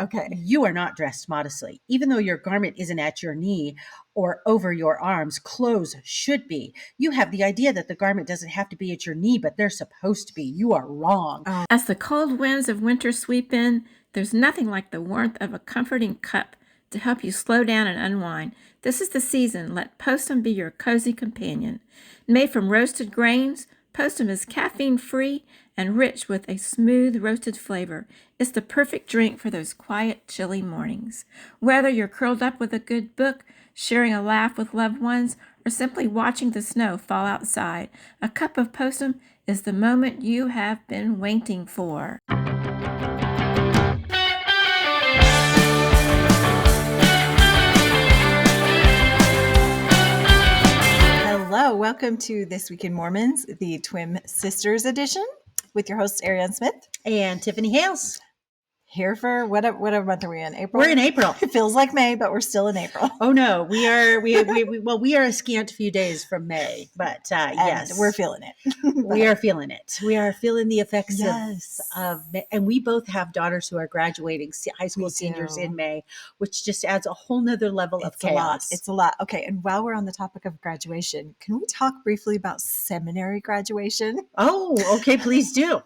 Okay. You are not dressed modestly. Even though your garment isn't at your knee or over your arms, clothes should be. You have the idea that the garment doesn't have to be at your knee, but they're supposed to be. You are wrong. As the cold winds of winter sweep in, there's nothing like the warmth of a comforting cup to help you slow down and unwind. This is the season. Let Postum be your cozy companion. Made from roasted grains, Postum is caffeine-free and rich with a smooth roasted flavor. It's the perfect drink for those quiet, chilly mornings. Whether you're curled up with a good book, sharing a laugh with loved ones, or simply watching the snow fall outside, a cup of Postum is the moment you have been waiting for. Hello, welcome to This Week in Mormons, the Twin Sisters edition with your hosts, Ariane Smith And Tiffany Hales. Here for whatever month are we in? April? We're in April. It feels like May, but we're still in April. Oh no, we are we are a scant few days from May, but yes, we're feeling it. We are feeling it. We are feeling the effects Yes. of and we both have daughters who are graduating high school seniors in May, which just adds a whole nother level of chaos. It's a lot. Okay, and while we're on the topic of graduation, can we talk briefly about seminary graduation? Oh, okay, please do.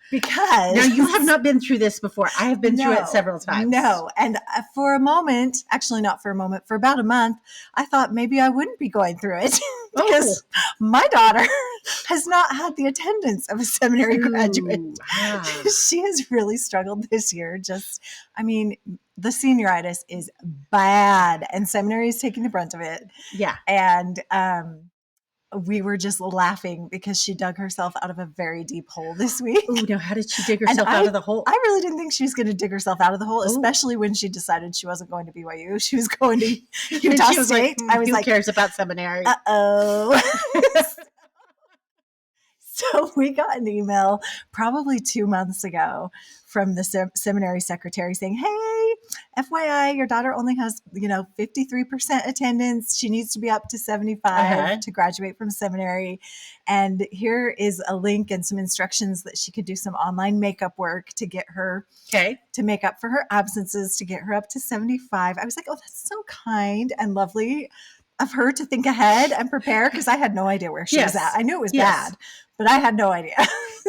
Because now you have not been through this before. I have been through it several times. No. And for a moment, actually not for a moment, for about a month, I thought maybe I wouldn't be going through it because my daughter has not had the attendance of a seminary graduate. Wow. She has really struggled this year. The senioritis is bad and seminary is taking the brunt of it. Yeah. And, we were just laughing because she dug herself out of a very deep hole this week. Oh, no. How did she dig herself out of the hole? I really didn't think she was going to dig herself out of the hole, especially when she decided she wasn't going to BYU. She was going to Utah State. I was who cares about seminary? Uh-oh. So we got an email probably 2 months ago from the seminary secretary saying, hey, FYI, your daughter only has, 53% attendance. She needs to be up to 75 to graduate from seminary. And here is a link and some instructions that she could do some online makeup work to get her to make up for her absences, to get her up to 75. I was like, oh, that's so kind and lovely of her to think ahead and prepare, because I had no idea where she was at. I knew it was bad, but I had no idea.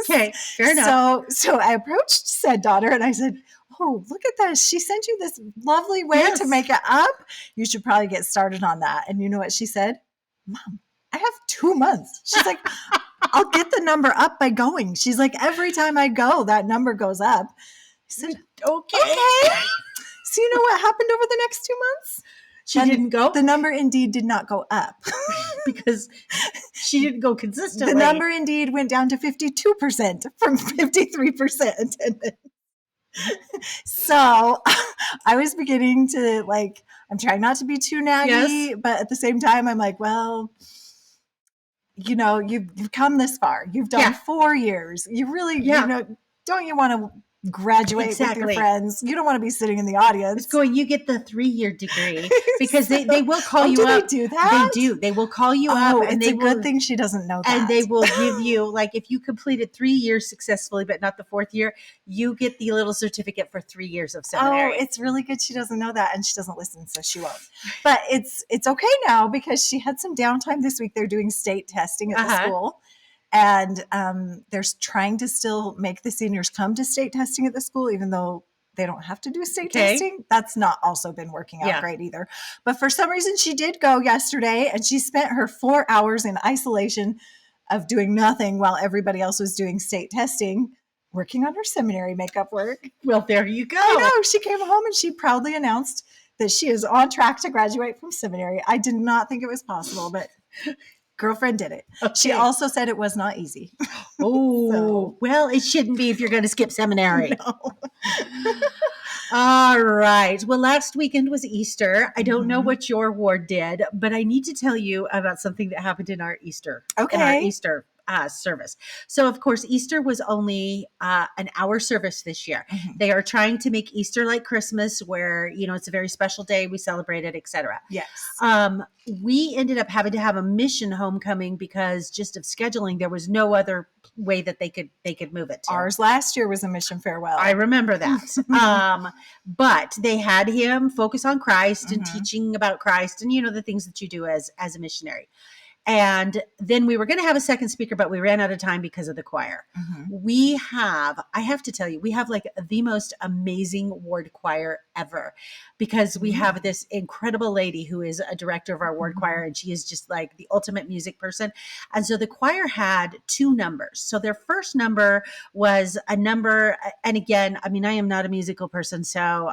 Okay, fair enough. So I approached said daughter and I said, oh, look at this. She sent you this lovely way to make it up. You should probably get started on that. And you know what she said? Mom, I have 2 months. She's like, I'll get the number up by going. She's like, every time I go, that number goes up. I said, okay. So you know what happened over the next 2 months? She didn't go? The number indeed did not go up. Because she didn't go consistently. The number indeed went down to 52% from 53% attendance. So I was beginning to I'm trying not to be too naggy, but at the same time, I'm like, well, you've come this far. You've done 4 years. You really, don't you want to graduate with your friends? You don't want to be sitting in the audience. It's going, you get the 3-year degree, because they will call you up. They do that? They do. They will call you up. And it's a good thing she doesn't know that. And they will give you, if you completed 3 years successfully, but not the 4th year, you get the little certificate for 3 years of seminary. Oh, it's really good she doesn't know that, and she doesn't listen, so she won't. But it's okay now, because she had some downtime this week. They're doing state testing at the school. And they're trying to still make the seniors come to state testing at the school, even though they don't have to do state testing. That's not also been working out great either. But for some reason, she did go yesterday, and she spent her 4 hours in isolation of doing nothing while everybody else was doing state testing, working on her seminary makeup work. Well, there you go. I know. She came home and she proudly announced that she is on track to graduate from seminary. I did not think it was possible, but girlfriend did it. Okay. She also said it was not easy. Oh, well, it shouldn't be if you're going to skip seminary. No. All right. Well, last weekend was Easter. I don't know what your ward did, but I need to tell you about something that happened in our Easter. Okay. In our Easter service. So of course, Easter was only an hour service this year. They are trying to make Easter like Christmas, where, it's a very special day. We celebrate it, etc. Yes. We ended up having to have a mission homecoming because just of scheduling, there was no other way that they could move it to. Ours last year was a mission farewell. I remember that. But they had him focus on Christ and teaching about Christ and, the things that you do as a missionary. And then we were going to have a second speaker, but we ran out of time because of the choir. I have to tell you, we have like the most amazing ward choir ever, because we have this incredible lady who is a director of our ward choir, and she is just like the ultimate music person. And so the choir had 2 numbers. So their first number was a number, and again, I mean, I am not a musical person, so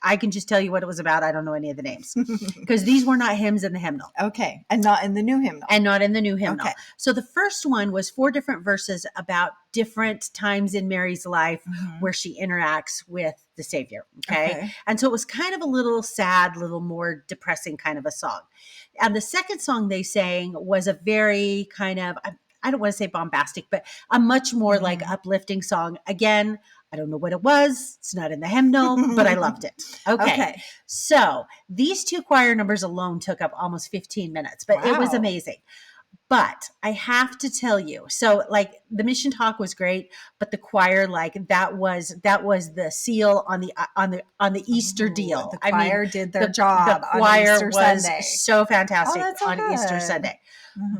I can just tell you what it was about. I don't know any of the names because these were not hymns in the hymnal. Okay. And not in the new hymnal. Okay. So the first one was 4 different verses about different times in Mary's life where she interacts with the Savior. Okay. And so it was kind of a little sad, little more depressing kind of a song. And the second song they sang was a very kind of, I don't want to say bombastic, but a much more like uplifting song. Again, I don't know what it was. It's not in the hymnal, but I loved it. Okay. So these 2 choir numbers alone took up almost 15 minutes, but it was amazing. But I have to tell you, so like the mission talk was great, but the choir, like that was the seal on the Easter deal. The choir did their job. The choir on Easter was Sunday. so fantastic on good. Easter Sunday.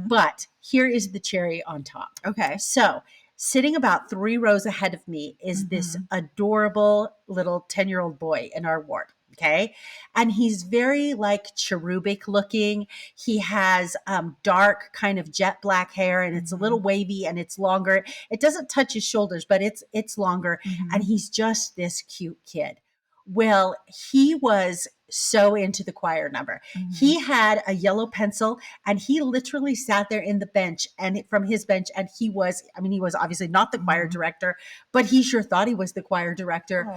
But here is the cherry on top. Okay. So sitting about 3 rows ahead of me is this adorable little 10-year-old boy in our ward. Okay. And he's very like cherubic looking. He has dark kind of jet black hair, and it's a little wavy and it's longer. It doesn't touch his shoulders, but it's longer. And he's just this cute kid. Well, he was so into the choir number. He had a yellow pencil, and he literally sat there in the bench and from his bench. And he was obviously not the choir director, but he sure thought he was the choir director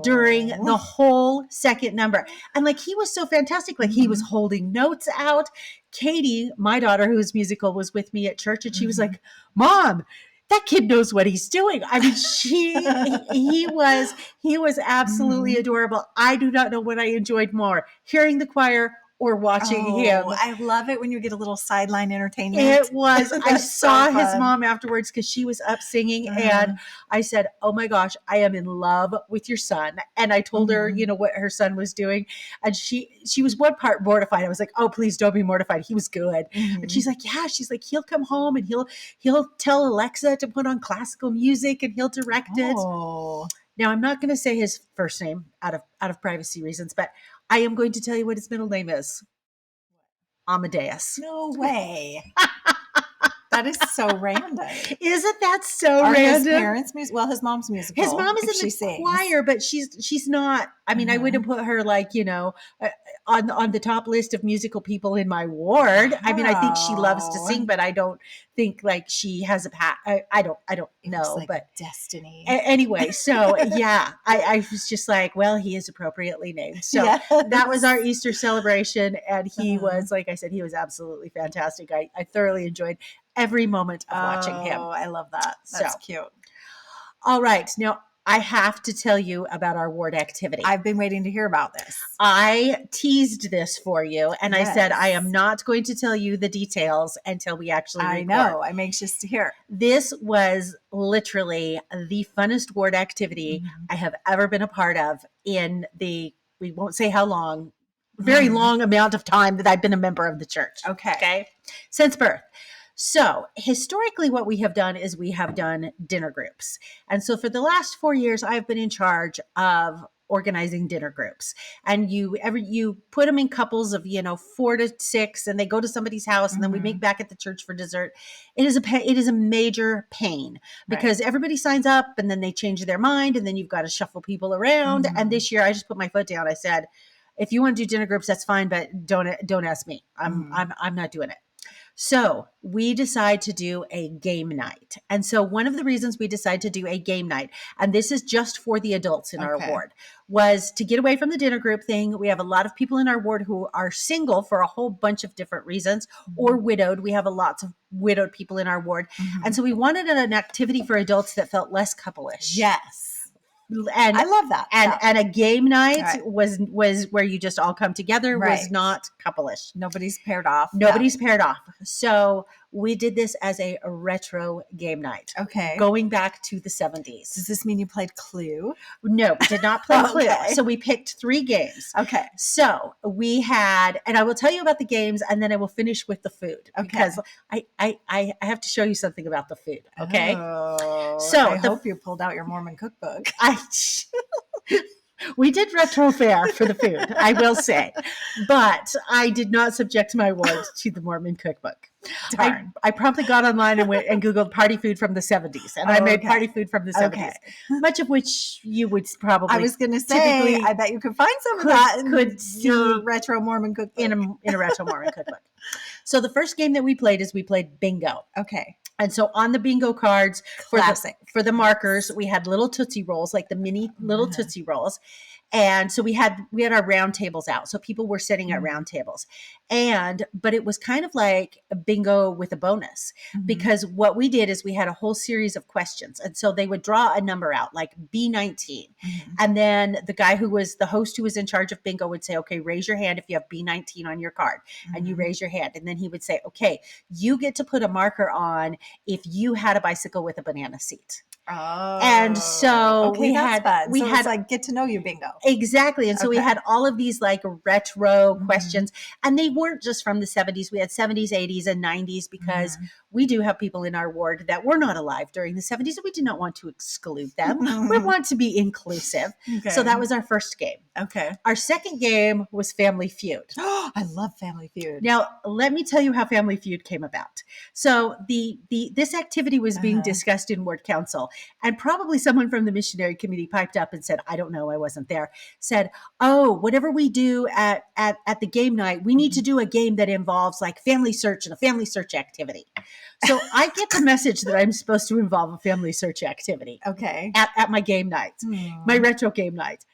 during the whole second number. And like, he was so fantastic. Like he was holding notes out. Katie, my daughter, who's musical, was with me at church, and she was like, "Mom, that kid knows what he's doing." I mean, he was absolutely adorable. I do not know what I enjoyed more, hearing the choir or watching him. I love it when you get a little sideline entertainment. It was. I saw so his mom afterwards because she was up singing, and I said, "Oh my gosh, I am in love with your son." And I told her, what her son was doing, and she was one part mortified. I was like, "Oh, please don't be mortified. He was good." And she's like, "Yeah." She's like, "He'll come home and he'll tell Alexa to put on classical music and he'll direct it." Now, I'm not going to say his first name out of privacy reasons, but I am going to tell you what his middle name is. Amadeus. No way. That is so random. Isn't that so Are random? His parents his mom's musical. His mom is in the choir, but she's not. I mean, I wouldn't put her like, on the top list of musical people in my ward. I mean, I think she loves to sing, but I don't think like she has a I don't know, like but destiny. Anyway, so yeah, I was just like, well, he is appropriately named. So that was our Easter celebration, and he was, like I said, he was absolutely fantastic. I thoroughly enjoyed every moment of watching him. Oh, I love that. That's cute. All right. Now, I have to tell you about our ward activity. I've been waiting to hear about this. I teased this for you, and I said, I am not going to tell you the details until we actually record. I know. I'm anxious to hear. This was literally the funnest ward activity I have ever been a part of in we won't say how long, very long amount of time that I've been a member of the church. Okay. Since birth. So historically, what we have done is we have done dinner groups. And so for the last 4 years, I've been in charge of organizing dinner groups. And you put them in couples of, 4 to 6, and they go to somebody's house, and then we meet back at the church for dessert. It is a major pain because everybody signs up, and then they change their mind, and then you've got to shuffle people around. And this year I just put my foot down. I said, if you want to do dinner groups, that's fine, but don't ask me. I'm not doing it. So we decide to do a game night. And so one of the reasons we decide to do a game night, and this is just for the adults in our Okay. ward, was to get away from the dinner group thing. We have a lot of people in our ward who are single for a whole bunch of different reasons, or widowed. We have lots of widowed people in our ward. And so we wanted an activity for adults that felt less couple-ish. Yes. And I love that. and a game night Right. was where you just all come together, was Right. not couple-ish. Nobody's paired off. Nobody's paired off. So we did this as a retro game night. Okay. Going back to the 70s. Does this mean you played Clue? No, did not play Clue. Okay. So we picked 3 games. Okay. So we had, and I will tell you about the games, and then I will finish with the food, Okay. because I have to show you something about the food. Okay. Oh, So I the- hope you pulled out your Mormon cookbook. We did retro fare for the food, I will say, but I did not subject my ward to the Mormon cookbook. Darn. I promptly got online and went and Googled party food from the 70s, and I made Okay. party food from the 70s, Okay. much of which you would probably I was going to say, typically I bet you could find some of could- that in could your see retro Mormon cookbook. in a retro Mormon cookbook. So the first game that we played is we played bingo. Okay. And so on the bingo cards Classic. for the markers, we had little Tootsie Rolls, like the mini little Tootsie Rolls. And so we had our round tables out. So people were sitting at round tables. But it was kind of like a bingo with a bonus, because what we did is we had a whole series of questions. And so they would draw a number out, like B19. And then the guy who was the host who was in charge of bingo would say, okay, raise your hand if you have B19 on your card. And you raise your hand. And then he would say, okay, you get to put a marker on if you had a bicycle with a banana seat. Oh. And so okay, we that's had fun. we So had it's like get to know you bingo. Exactly. And so we Okay. had all of these like retro questions, and they weren't just from the 70s. We had 70s, 80s, and 90s, because we do have people in our ward that were not alive during the 70s, and we do not want to exclude them. We want to be inclusive. Okay. So that was our first game. Okay. Our second game was Family Feud. I love Family Feud. Now, let me tell you how Family Feud came about. So this activity was being discussed in ward council, and probably someone from the missionary committee piped up and said, I don't know, I wasn't there, said, oh, whatever we do at the game night, we need to do a game that involves like family search and a family search activity. So I get the message that I'm supposed to involve a family search activity Okay. at my game night, my retro game night.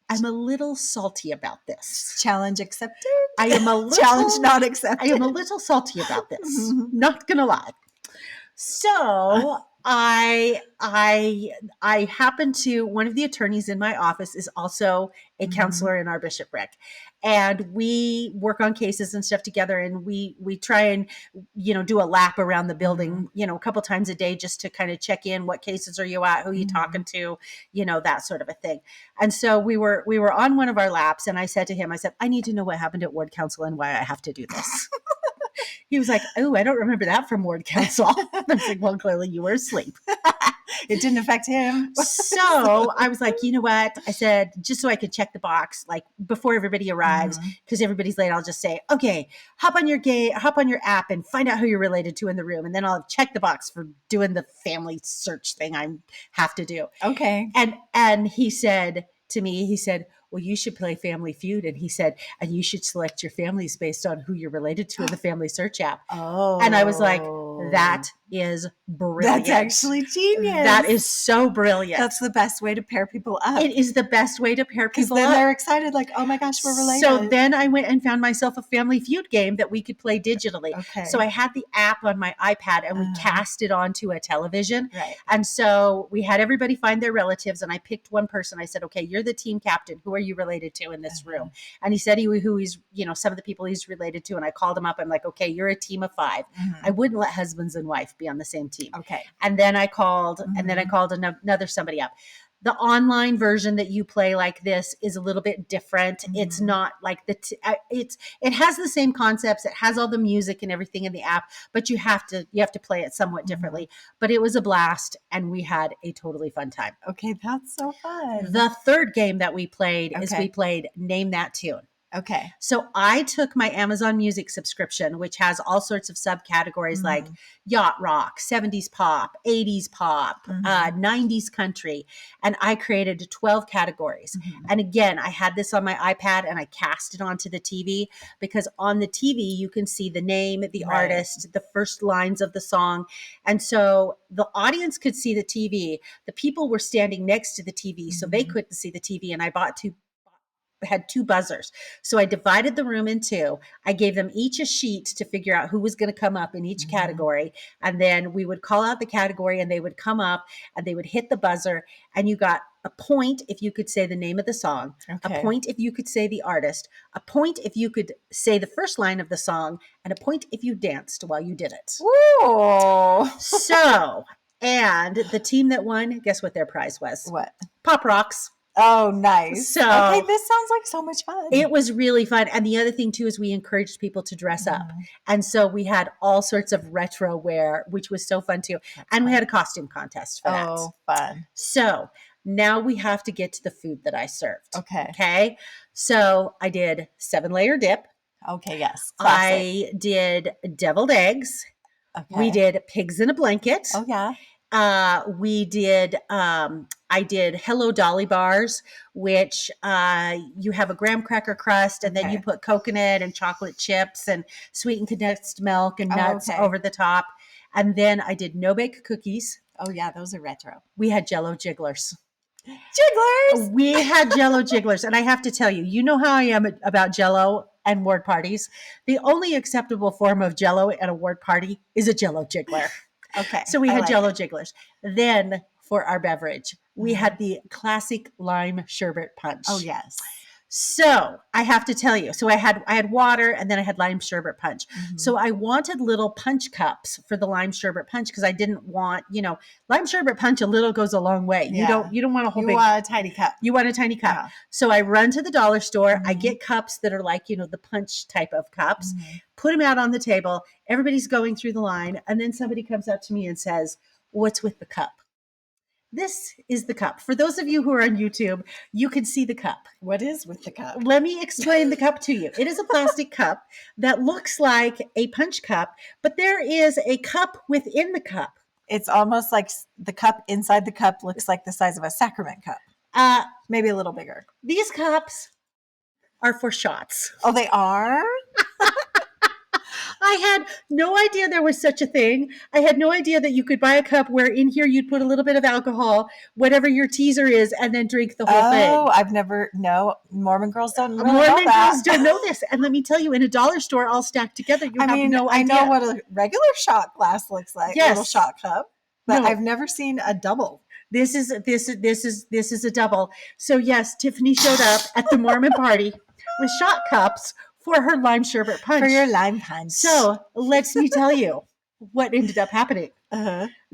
I'm a little salty about this. Challenge accepted. I am a little Challenge not accepted. I am a little salty about this. Not gonna lie. So I happen to, one of the attorneys in my office is also a counselor in our bishopric, and we work on cases and stuff together, and we try and do a lap around the building a couple times a day, just to kind of check in, what cases are you at, who are you talking to, that sort of a thing. And so we were on one of our laps, and I said to him, I need to know what happened at ward council and why I have to do this. He was like, oh, I don't remember that from ward council. I was like, well, clearly you were asleep. It didn't affect him. So I was like, you know what? I said, just so I could check the box, like before everybody arrives, because everybody's late, I'll just say, okay, hop on your app and find out who you're related to in the room. And then I'll check the box for doing the family search thing I have to do. Okay. And he said to me, well, you should play Family Feud. And he said, and you should select your families based on who you're related to in the family search app. Oh. And I was like, that is brilliant. That's actually genius. That is so brilliant. That's the best way to pair people up. It is the best way to pair Because people then up. they're excited, like, oh my gosh, we're related. So then I went and found myself a Family Feud game that we could play digitally. Okay. So I had the app on my iPad, and we cast it onto a television. Right. And so we had everybody find their relatives, and I picked one person. I said, okay, you're the team captain. Who are you related to in this room? And he said who he's, some of the people he's related to. And I called him up. I'm like, okay, you're a team of 5. I wouldn't let husbands and wife be on the same team. Okay. And then I called, another somebody up. The online version that you play like this is a little bit different. It's not like it has the same concepts. It has all the music and everything in the app, but you have to play it somewhat differently. But it was a blast, and we had a totally fun time. Okay, that's so fun. The third game that we played is Okay. we played Name That Tune. Okay. So I took my Amazon Music subscription, which has all sorts of subcategories like yacht rock, 70s pop, 80s pop, 90s country, and I created 12 categories. And again, I had this on my iPad and I cast it onto the TV, because on the TV you can see the name, the artist, the first lines of the song. And so the audience could see the TV. The people were standing next to the TV, so they couldn't see the TV. And I had two buzzers. So I divided the room in two. I gave them each a sheet to figure out who was going to come up in each category. And then we would call out the category and they would come up and they would hit the buzzer, and you got a point if you could say the name of the song, a point if you could say the artist, a point if you could say the first line of the song, and a point if you danced while you did it. Ooh. So, and the team that won, guess what their prize was? What? Pop Rocks. Oh, nice. So okay, this sounds like so much fun. It was really fun. And the other thing too is we encouraged people to dress up. And so we had all sorts of retro wear, which was so fun too. And we had a costume contest for that. Oh, fun. So now we have to get to the food that I served. Okay. So I did 7-layer dip. Okay, yes. Classic. I Classic. did deviled eggs. Okay. We did pigs in a blanket. Oh, yeah. We did, I did Hello Dolly bars, which you have a graham cracker crust, and then you put coconut and chocolate chips and sweetened condensed milk and nuts over the top. And then I did no-bake cookies. Oh, yeah, those are retro. We had Jell-O jigglers. Jigglers! We had Jell-O jigglers. And I have to tell you, you know how I am about Jell-O and ward parties. The only acceptable form of Jell-O at a ward party is a Jell-O jiggler. Okay. So we had Jell-O jigglers. Then for our beverage, we had the classic lime sherbet punch. Oh, yes. So I have to tell you, so I had water, and then I had lime sherbet punch. So I wanted little punch cups for the lime sherbet punch, because I didn't want, lime sherbet punch, a little goes a long way. Yeah. You don't want a whole big. You want a tiny cup. You want a tiny cup. Yeah. So I run to the dollar store. I get cups that are like, the punch type of cups, put them out on the table. Everybody's going through the line. And then somebody comes up to me and says, "What's with the cup?" This is the cup. For those of you who are on YouTube, you can see the cup. What is with the cup? Let me explain the cup to you. It is a plastic cup that looks like a punch cup, but there is a cup within the cup. It's almost like the cup inside the cup looks like the size of a sacrament cup. Maybe a little bigger. These cups are for shots. Oh, they are? I had no idea there was such a thing. I had no idea that you could buy a cup where in here you'd put a little bit of alcohol, whatever your teaser is, and then drink the whole thing. Oh, no, Mormon girls don't really know Mormon that. girls don't know this. And let me tell you, in a dollar store all stacked together, you have no idea. I know what a regular shot glass looks like, yes. A little shot cup, but I've never seen a double. This is a double. So yes, Tiffany showed up at the Mormon party with shot cups for her lime sherbet punch. For your lime punch. So let me tell you what ended up happening.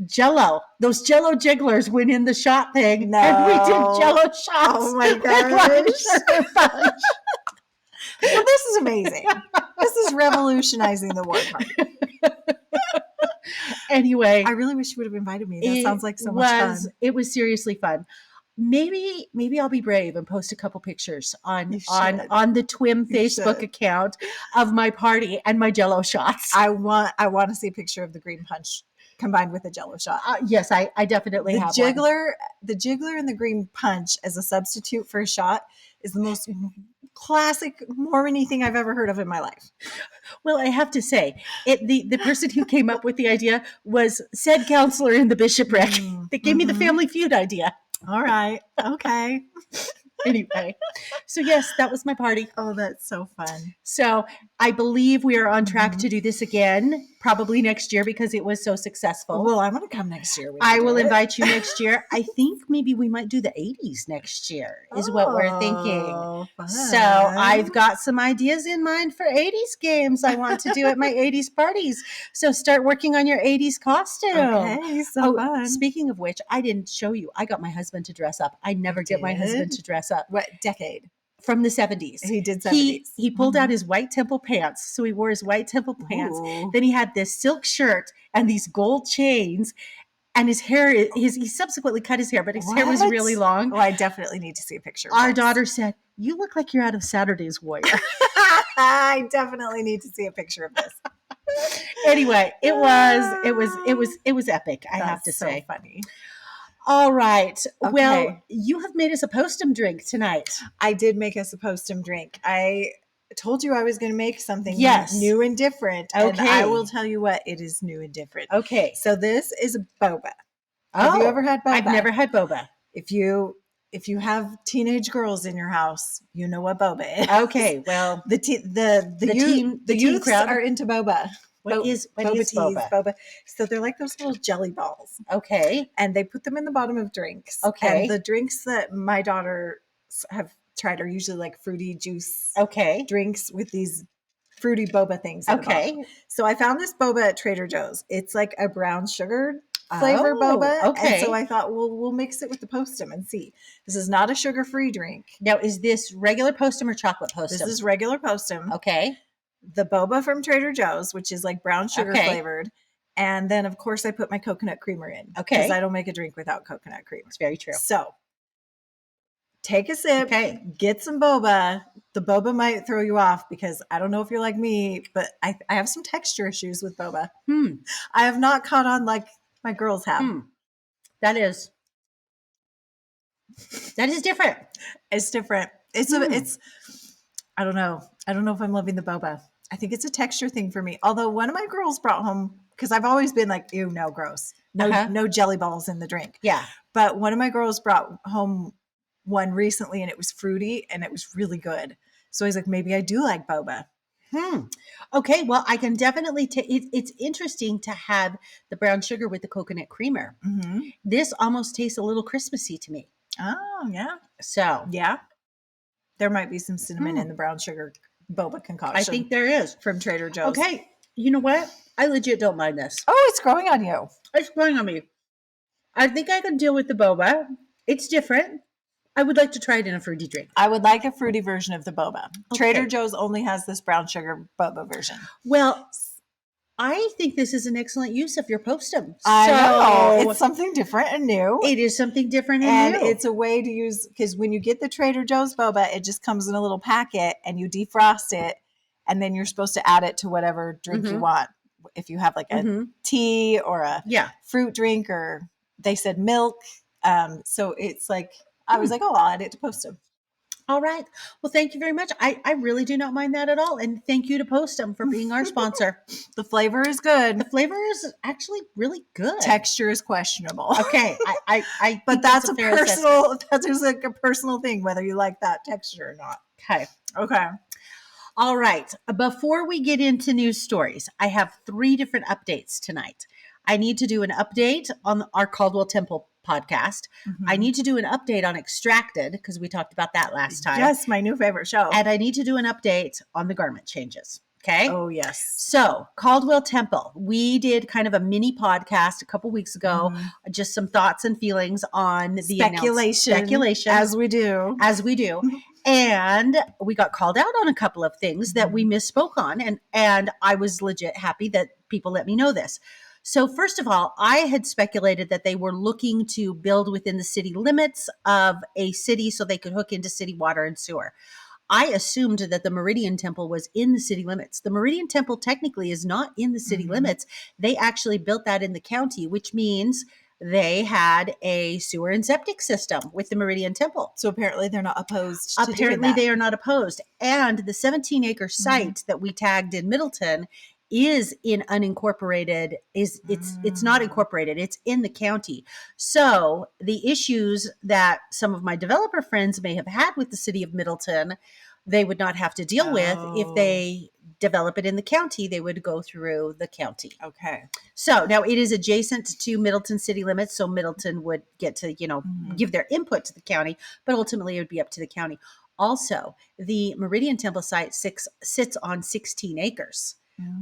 Jell-O. Those Jell-O jigglers went in the shot thing. No. And we did Jell-O shots. Oh my gosh. Well, this is amazing. This is revolutionizing the ward party. Anyway. I really wish you would have invited me. That sounds like so much fun. It was seriously fun. Maybe I'll be brave and post a couple pictures on the TWIM Facebook account of my party and my Jell-O shots. I want to see a picture of the green punch combined with a Jell-O shot. Yes, I definitely have one. The jiggler and the green punch as a substitute for a shot is the most classic Mormon-y thing I've ever heard of in my life. Well, I have to say, the person who came up with the idea was said counselor in the bishopric that gave me the Family Feud idea. All right. Okay. Anyway, so yes, that was my party. Oh, that's so fun. So I believe we are on track to do this again, probably next year because it was so successful. Well, I want to come next year. I will invite you next year. I think maybe we might do the 80s next year is what we're thinking. Fun. So I've got some ideas in mind for 80s games I want to do at my 80s parties. So start working on your 80s costume. Okay, so fun. Speaking of which, I didn't show you. I got my husband to dress up. I never get my husband to dress up. What decade? From the 70s. He did 70s. He pulled out his white temple pants. So he wore his white temple pants. Ooh. Then he had this silk shirt and these gold chains. And his hair, he subsequently cut his hair, but his hair was What? really long. Oh, I definitely need to see a picture of Our this. daughter said, "You look like you're out of Saturday's Warrior." I definitely need to see a picture of this. Anyway, it was epic, I have to say. So funny. All right. Okay. Well, you have made us a postum drink tonight. I did make us a postum drink. I told you I was going to make something new and different. Okay. And I will tell you what, it is new and different. Okay. So this is a boba. Have you ever had boba? I've never had boba. If you have teenage girls in your house, you know what boba is. Okay. Well, the youths crowd are into boba. What is boba? Boba. So they're like those little jelly balls. Okay. And they put them in the bottom of drinks. Okay. And the drinks that my daughters have tried are usually like fruity juice drinks with these fruity boba things. Okay. So I found this boba at Trader Joe's. It's like a brown sugar flavor boba. Okay. And so I thought, well, we'll mix it with the postum and see. This is not a sugar-free drink. Now, is this regular postum or chocolate postum? This is regular postum. Okay. The boba from Trader Joe's, which is like brown sugar flavored. And then, of course, I put my coconut creamer in. Okay. Because I don't make a drink without coconut creamer. It's very true. So take a sip. Okay. Get some boba. The boba might throw you off because I don't know if you're like me, but I have some texture issues with boba. I have not caught on like my girls have. That is different. It's different. It's I don't know. I don't know if I'm loving the boba. I think it's a texture thing for me. Although one of my girls brought home, because I've always been like, ew, no, gross. No jelly balls in the drink. Yeah. But one of my girls brought home one recently and it was fruity and it was really good. So I was like, maybe I do like boba. Okay. Well, I can definitely it's interesting to have the brown sugar with the coconut creamer. This almost tastes a little Christmassy to me. Oh, yeah. So, yeah. There might be some cinnamon in the brown sugar boba concoction. I think there is. From Trader Joe's. Okay. You know what? I legit don't mind this. Oh, it's growing on you. It's growing on me. I think I can deal with the boba. It's different. I would like to try it in a fruity drink. I would like a fruity version of the boba. Okay. Trader Joe's only has this brown sugar boba version. Well, I think this is an excellent use of your postum. I know. It's something different and new. It is something different and new. It's a way to use, because when you get the Trader Joe's boba, it just comes in a little packet and you defrost it. And then you're supposed to add it to whatever drink you want. If you have like a tea or a fruit drink, or they said milk. So it's like, I was like, oh, I'll add it to postum. All right. Well, thank you very much. I really do not mind that at all. And thank you to Postum for being our sponsor. The flavor is good. The flavor is actually really good. Texture is questionable. Okay. I but that's a personal, that's like a personal thing, whether you like that texture or not. Okay. All right. Before we get into news stories, I have 3 different updates tonight. I need to do an update on our Caldwell Temple podcast. I need to do an update on Extracted because we talked about that last time. Yes, my new favorite show. And I need to do an update on the garment changes. Okay. Oh, yes. So Caldwell Temple, we did kind of a mini podcast a couple weeks ago, just some thoughts and feelings on the speculation. As we do. And we got called out on a couple of things that we misspoke on. And I was legit happy that people let me know this. So first of all, I had speculated that they were looking to build within the city limits of a city so they could hook into city water and sewer. I assumed that the Meridian Temple was in the city limits. The Meridian Temple technically is not in the city limits. They actually built that in the county, which means they had a sewer and septic system with the Meridian Temple. So apparently they're not opposed to Apparently they are not opposed. And the 17-acre site that we tagged in Middleton is in unincorporated, it's not incorporated, it's in the county. So the issues that some of my developer friends may have had with the city of Middleton, they would not have to deal with if they develop it in the county. They would go through the county. Okay. So now it is adjacent to Middleton city limits. So Middleton would get to, give their input to the county, but ultimately it would be up to the county. Also, the Meridian Temple site sits on 16 acres.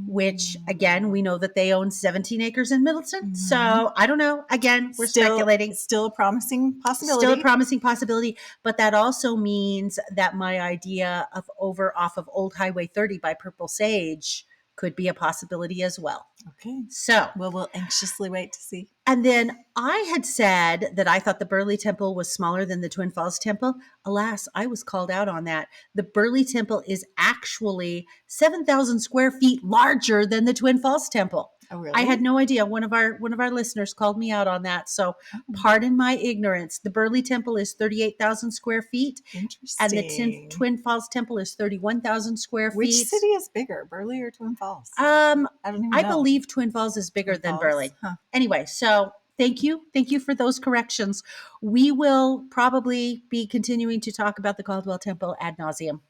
Which, again, we know that they own 17 acres in Middleton. So I don't know. Again, we're speculating. Still a promising possibility. But that also means that my idea of over off of Old Highway 30 by Purple Sage could be a possibility as well. Okay. So, Well, we'll anxiously wait to see. And then I had said that I thought the Burley Temple was smaller than the Twin Falls Temple. Alas, I was called out on that. The Burley Temple is actually 7,000 square feet larger than the Twin Falls Temple. Oh, really? I had no idea. One of our listeners called me out on that. So pardon my ignorance. The Burley Temple is 38,000 square feet. Interesting. And the Twin Falls Temple is 31,000 square feet. Which city is bigger, Burley or Twin Falls? I don't even know. believe Twin Falls is bigger than Burley. Huh. Anyway, so thank you for those corrections. We will probably be continuing to talk about the Caldwell Temple ad nauseum.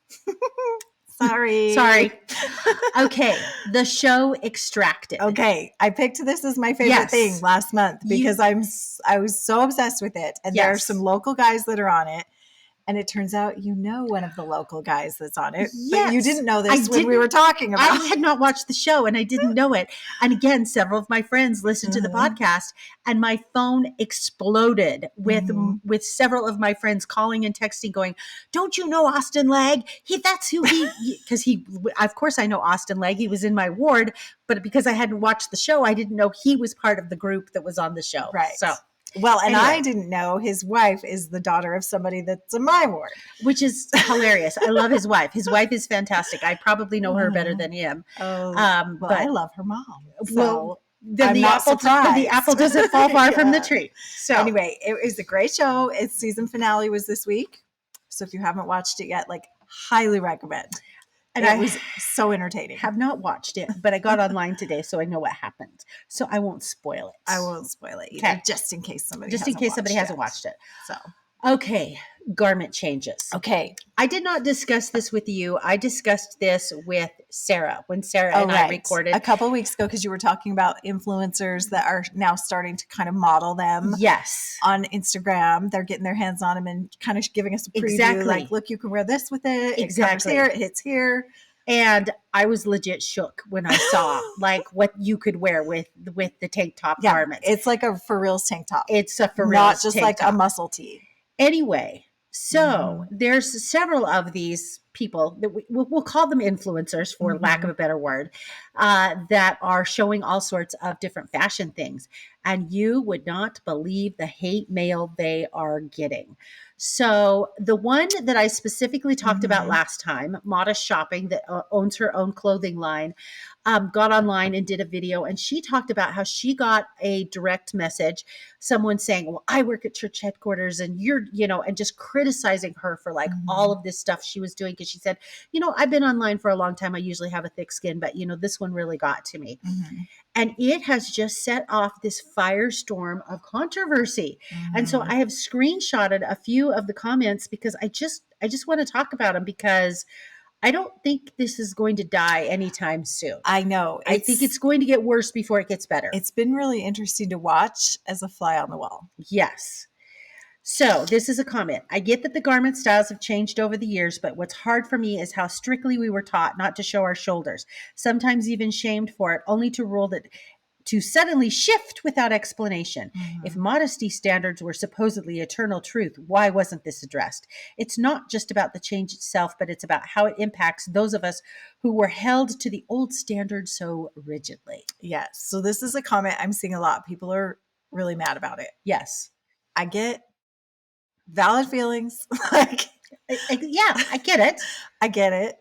Sorry. Okay, the show Extracted. Okay, I picked this as my favorite thing last month because I was so obsessed with it, and there are some local guys that are on it. And it turns out one of the local guys that's on it. Yes. But you didn't know this when we were talking about it. I had not watched the show and I didn't know it. And again, several of my friends listened to the podcast and my phone exploded with several of my friends calling and texting going, "Don't you know Austin Legg? That's who because of course I know Austin Legg. He was in my ward, but because I hadn't watched the show, I didn't know he was part of the group that was on the show." Right. So. Well, and anyway. I didn't know his wife is the daughter of somebody that's in my ward. Which is hilarious. I love his wife. His wife is fantastic. I probably know her better than him. But I love her mom. So well, then the apple doesn't fall far from the tree. So anyway, it was a great show. Its season finale was this week. So if you haven't watched it yet, highly recommend. And it was so entertaining. Have not watched it, but I got online today, so I know what happened. So I won't spoil it. I won't spoil it either, just in case somebody hasn't watched it. So, okay, garment changes. Okay, I did not discuss this with you. I discussed this with Sarah when Sarah and I recorded a couple of weeks ago because you were talking about influencers that are now starting to kind of model them. Yes, on Instagram, they're getting their hands on them and kind of giving us a preview. Exactly. Look, you can wear this with it. Exactly. It covers here. It hits here. And I was legit shook when I saw what you could wear with the tank top garment. It's like a for reals tank top. It's a for reals not just like a muscle tee. Anyway, so there's several of these people that we'll call them influencers for lack of a better word, that are showing all sorts of different fashion things. And you would not believe the hate mail they are getting. So the one that I specifically talked about last time, Modest Shopping, that owns her own clothing line, got online and did a video. And she talked about how she got a direct message, someone saying, "Well, I work at church headquarters and you're, and just criticizing her for all of this stuff she was doing." Because she said, "I've been online for a long time. I usually have a thick skin, but this one really got to me." And it has just set off this firestorm of controversy. And so I have screenshotted a few of the comments because I just want to talk about them because I don't think this is going to die anytime soon. I know. I think it's going to get worse before it gets better. It's been really interesting to watch as a fly on the wall. Yes. So this is a comment. "I get that the garment styles have changed over the years, but what's hard for me is how strictly we were taught not to show our shoulders, sometimes even shamed for it, only to suddenly shift without explanation. If modesty standards were supposedly eternal truth, why wasn't this addressed? It's not just about the change itself, but it's about how it impacts those of us who were held to the old standard so rigidly." Yes. So this is a comment I'm seeing a lot. People are really mad about it. Yes. I get valid feelings. Yeah, I get it. I get it.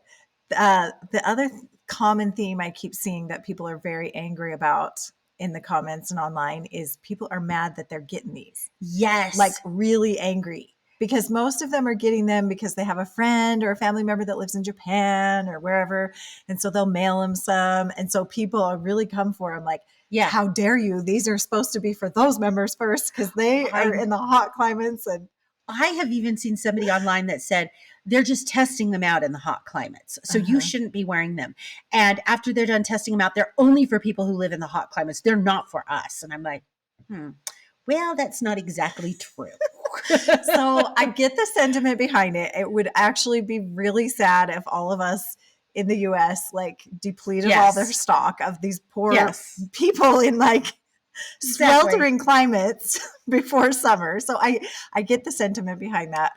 The other common theme I keep seeing that people are very angry about in the comments and online is people are mad that they're getting these. Yes. Really angry. Because most of them are getting them because they have a friend or a family member that lives in Japan or wherever. And so they'll mail them some. And so people are really come for them how dare you? These are supposed to be for those members first because they are in the hot climates. And I have even seen somebody online that said they're just testing them out in the hot climates. So you shouldn't be wearing them. And after they're done testing them out, they're only for people who live in the hot climates. They're not for us. And I'm like, well, that's not exactly true. So I get the sentiment behind it. It would actually be really sad if all of us in the US depleted all their stock of these poor people in sweltering climates before summer. So I get the sentiment behind that.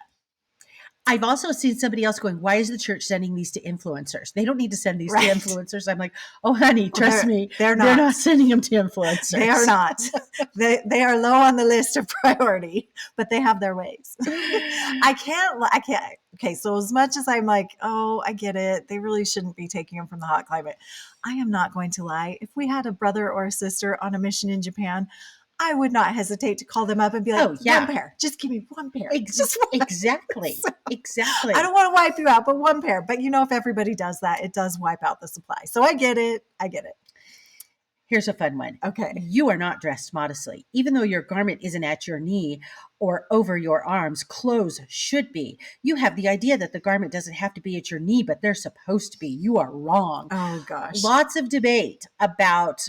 I've also seen somebody else going, why is the church sending these to influencers? They don't need to send these Right. to influencers. I'm like, oh, honey, trust me. They're They're not. not sending them to influencers. They are not. They are low on the list of priority, but they have their ways. I can't. Okay, so as much as I'm like, oh, I get it. They really shouldn't be taking them from the hot climate. I am not going to lie. If we had a brother or a sister on a mission in Japan, I would not hesitate to call them up and be like, Oh, yeah. one pair. Just give me one pair. Just one. Exactly. So, Exactly. I don't want to wipe you out, but one pair. But if everybody does that, it does wipe out the supply. So I get it. Here's a fun one. Okay. You are not dressed modestly. Even though your garment isn't at your knee or over your arms, clothes should be. You have the idea that the garment doesn't have to be at your knee, but they're supposed to be. You are wrong. Oh, gosh. Lots of debate about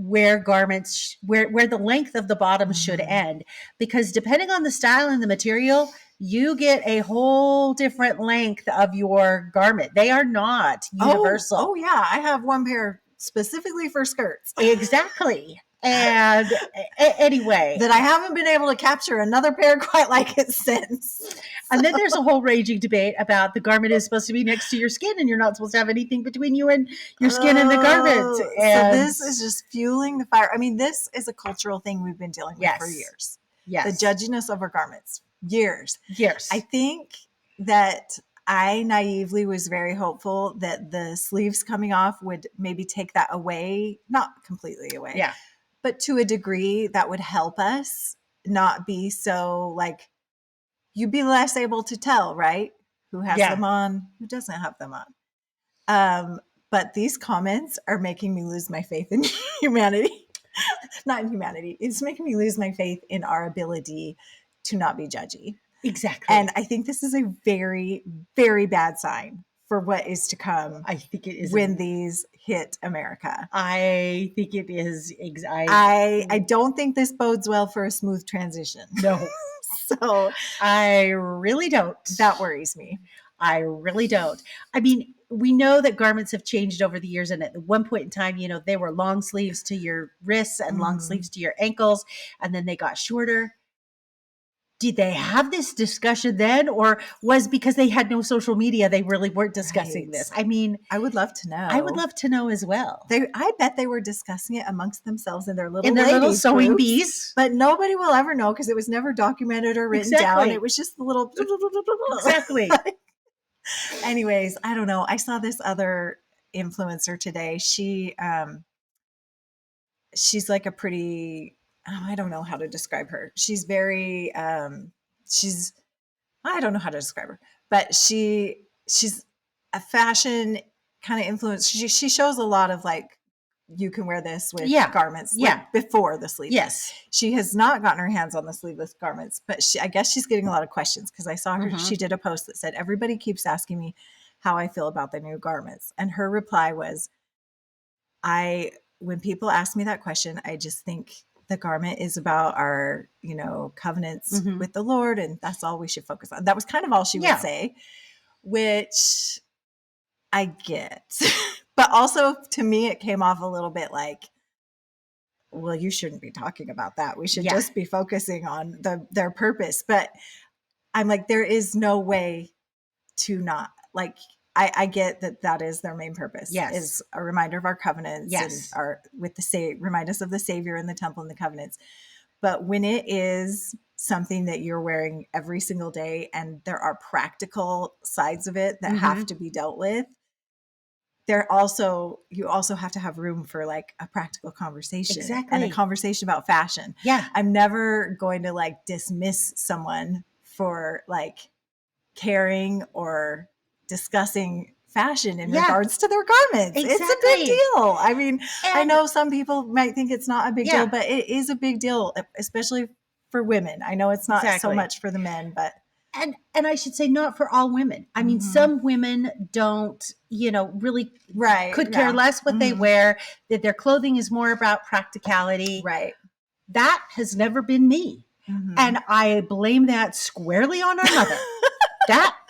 where garments, where the length of the bottom should end, because depending on the style and the material, you get a whole different length of your garment. They are not universal. Oh yeah. I have one pair specifically for skirts. Exactly. And anyway, that I haven't been able to capture another pair quite like it since. And then there's a whole raging debate about the garment is supposed to be next to your skin and you're not supposed to have anything between you and your skin and the garment. And so this is just fueling the fire. I mean, this is a cultural thing we've been dealing with for years. Yes. The judginess of our garments. Years. I think that I naively was very hopeful that the sleeves coming off would maybe take that away, not completely away. Yeah. But to a degree that would help us not be so like, you'd be less able to tell, right? Who has them on, who doesn't have them on. But these comments are making me lose my faith in humanity. Not in humanity. It's making me lose my faith in our ability to not be judgy. Exactly. And I think this is a very, very bad sign for what is to come. I think it is when these hit America. I think it is. I don't think this bodes well for a smooth transition. No. So I really don't. That worries me. I really don't. I mean, we know that garments have changed over the years. And at one point in time, they were long sleeves to your wrists and long sleeves to your ankles. And then they got shorter. Did they have this discussion then, or was because they had no social media, they really weren't discussing this? I mean, I would love to know. I would love to know as well. I bet they were discussing it amongst themselves in their little sewing groups, bees. But nobody will ever know because it was never documented or written down. It was just the little. Exactly. Anyways, I don't know. I saw this other influencer today. She's like a pretty. I don't know how to describe her. She's very, I don't know how to describe her, but she's a fashion kind of influence. She shows a lot of like, you can wear this with garments like before the sleeveless. Yes. She has not gotten her hands on the sleeveless garments, but I guess she's getting a lot of questions because I saw her, she did a post that said, everybody keeps asking me how I feel about the new garments. And her reply was, when people ask me that question, I just think the garment is about our, covenants with the Lord, and that's all we should focus on. That was kind of all she would say, which I get. But also to me, it came off a little bit like, well, you shouldn't be talking about that. We should just be focusing on their purpose. But I'm like, there is no way to not like, I get that is their main purpose. Yes. Is a reminder of our covenants. Yes. And remind us of the Savior and the temple and the covenants. But when it is something that you're wearing every single day and there are practical sides of it that have to be dealt with, you also have to have room for like a practical conversation. Exactly. And a conversation about fashion. Yeah. I'm never going to like dismiss someone for like caring or discussing fashion in regards to their garments. Exactly. It's a big deal. I mean, I know some people might think it's not a big deal, but it is a big deal, especially for women. I know it's not so much for the men, but and I should say not for all women. I mean, some women don't, really could care less what they wear, that their clothing is more about practicality. Right. That has never been me. And I blame that squarely on our mother.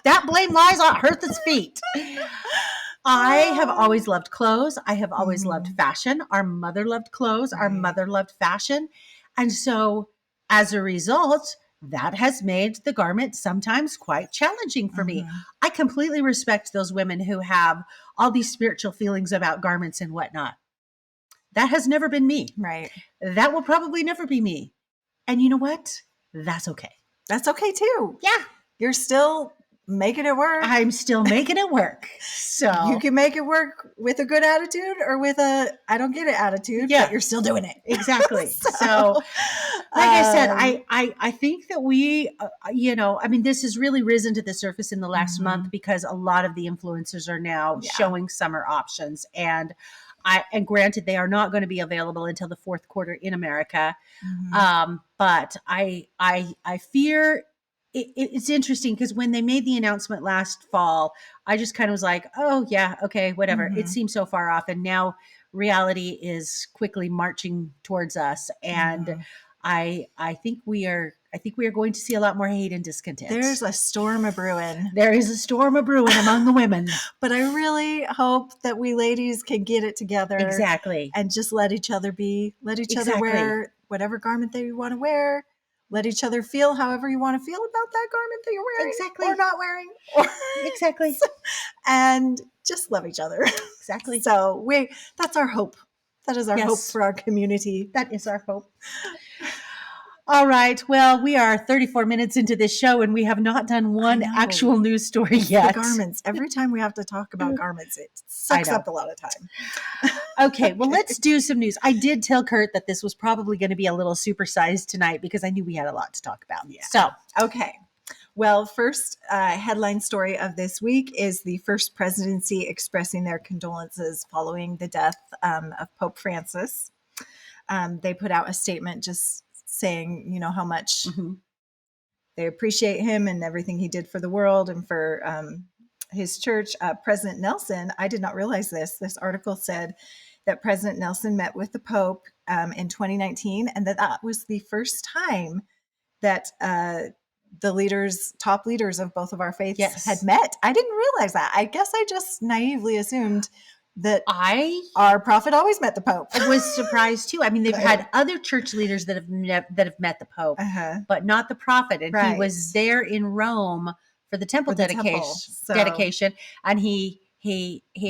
That blame lies on Hertha's feet. I have always loved clothes. I have always loved fashion. Our mother loved clothes. Our mother loved fashion. And so as a result, that has made the garment sometimes quite challenging for me. Mhm. I completely respect those women who have all these spiritual feelings about garments and whatnot. That has never been me. Right. That will probably never be me. And you know what? That's okay. That's okay too. Yeah. You're still making it work. I'm still making it work. So You can make it work with a good attitude or with a I don't get it attitude, Yeah. but you're still doing it. Exactly. So, like I said, um, I think that we, I mean, this has really risen to the surface in the last Mhm. month because a lot of the influencers are now Yeah. showing summer options, and granted, they are not going to be available until the fourth quarter in America. Mhm. But I fear it's interesting because when they made the announcement last fall, I just kind of was like, oh yeah, okay, whatever. It Mhm. seems so far off, and now reality is quickly marching towards us, and Mhm. I think we are going to see a lot more hate and discontent. There's a storm a brewing. There is a storm a brewing among the women. But I really hope that we ladies can get it together. Exactly. And just let each other be. Let each other Exactly. wear whatever garment that you want to wear. Let each other feel however you want to feel about that garment that you're wearing Exactly. or not wearing. Or Exactly. and just love each other. Exactly. So that's our hope. That is our hope Yes. for our community. That is our hope. All right. Well, we are 34 minutes into this show and we have not done one know. actual news story yet. The garments. Every time we have to talk about garments, it I sucks know. up a lot of time. Okay, well, let's do some news. I did tell Kurt that this was probably going to be a little supersized tonight because I knew we had a lot to talk about. Yeah. So, okay. Well, first headline story of this week is the First Presidency expressing their condolences following the death of Pope Francis. They put out a statement just saying, you know, how much they appreciate him and everything he did for the world and for his church. President Nelson, I did not realize this. This article said that President Nelson met with the Pope in 2019 and that was the first time that the top leaders of both of our faiths had met. I didn't realize that. I guess I just naively assumed that our prophet always met the Pope. I was surprised too. I mean, they've had other church leaders that have met the Pope, but not the prophet. And he was there in Rome for the temple dedication, and he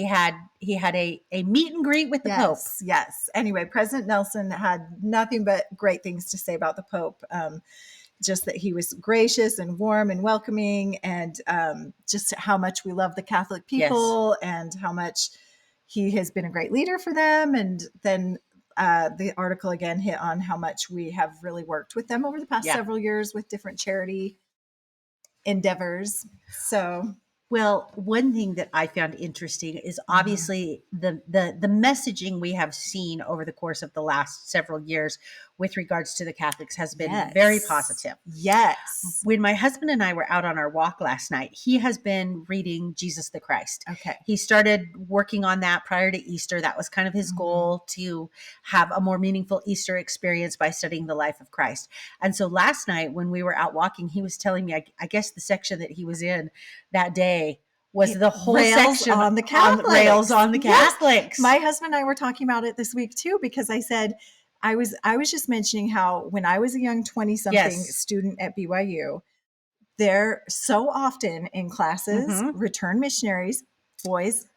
had a meet and greet with the Pope. Yes. Anyway, President Nelson had nothing but great things to say about the Pope. Just that he was gracious and warm and welcoming, and just how much we love the Catholic people and how much he has been a great leader for them. And then the article again hit on how much we have really worked with them over the past several years with different charity endeavors. So, well, one thing that I found interesting is obviously the messaging we have seen over the course of the last several years with regards to the Catholics has been very positive. Yes. When my husband and I were out on our walk last night, he has been reading Jesus the Christ. Okay. He started working on that prior to Easter. That was kind of his goal, to have a more meaningful Easter experience by studying the life of Christ. And so last night when we were out walking, he was telling me, I guess the section that he was in that day was the whole section on the Catholics. Rails on the Catholics. Yes. My husband and I were talking about it this week too, because I said, I was just mentioning how when I was a young 20-something student at BYU, there so often in classes, return missionaries, boys,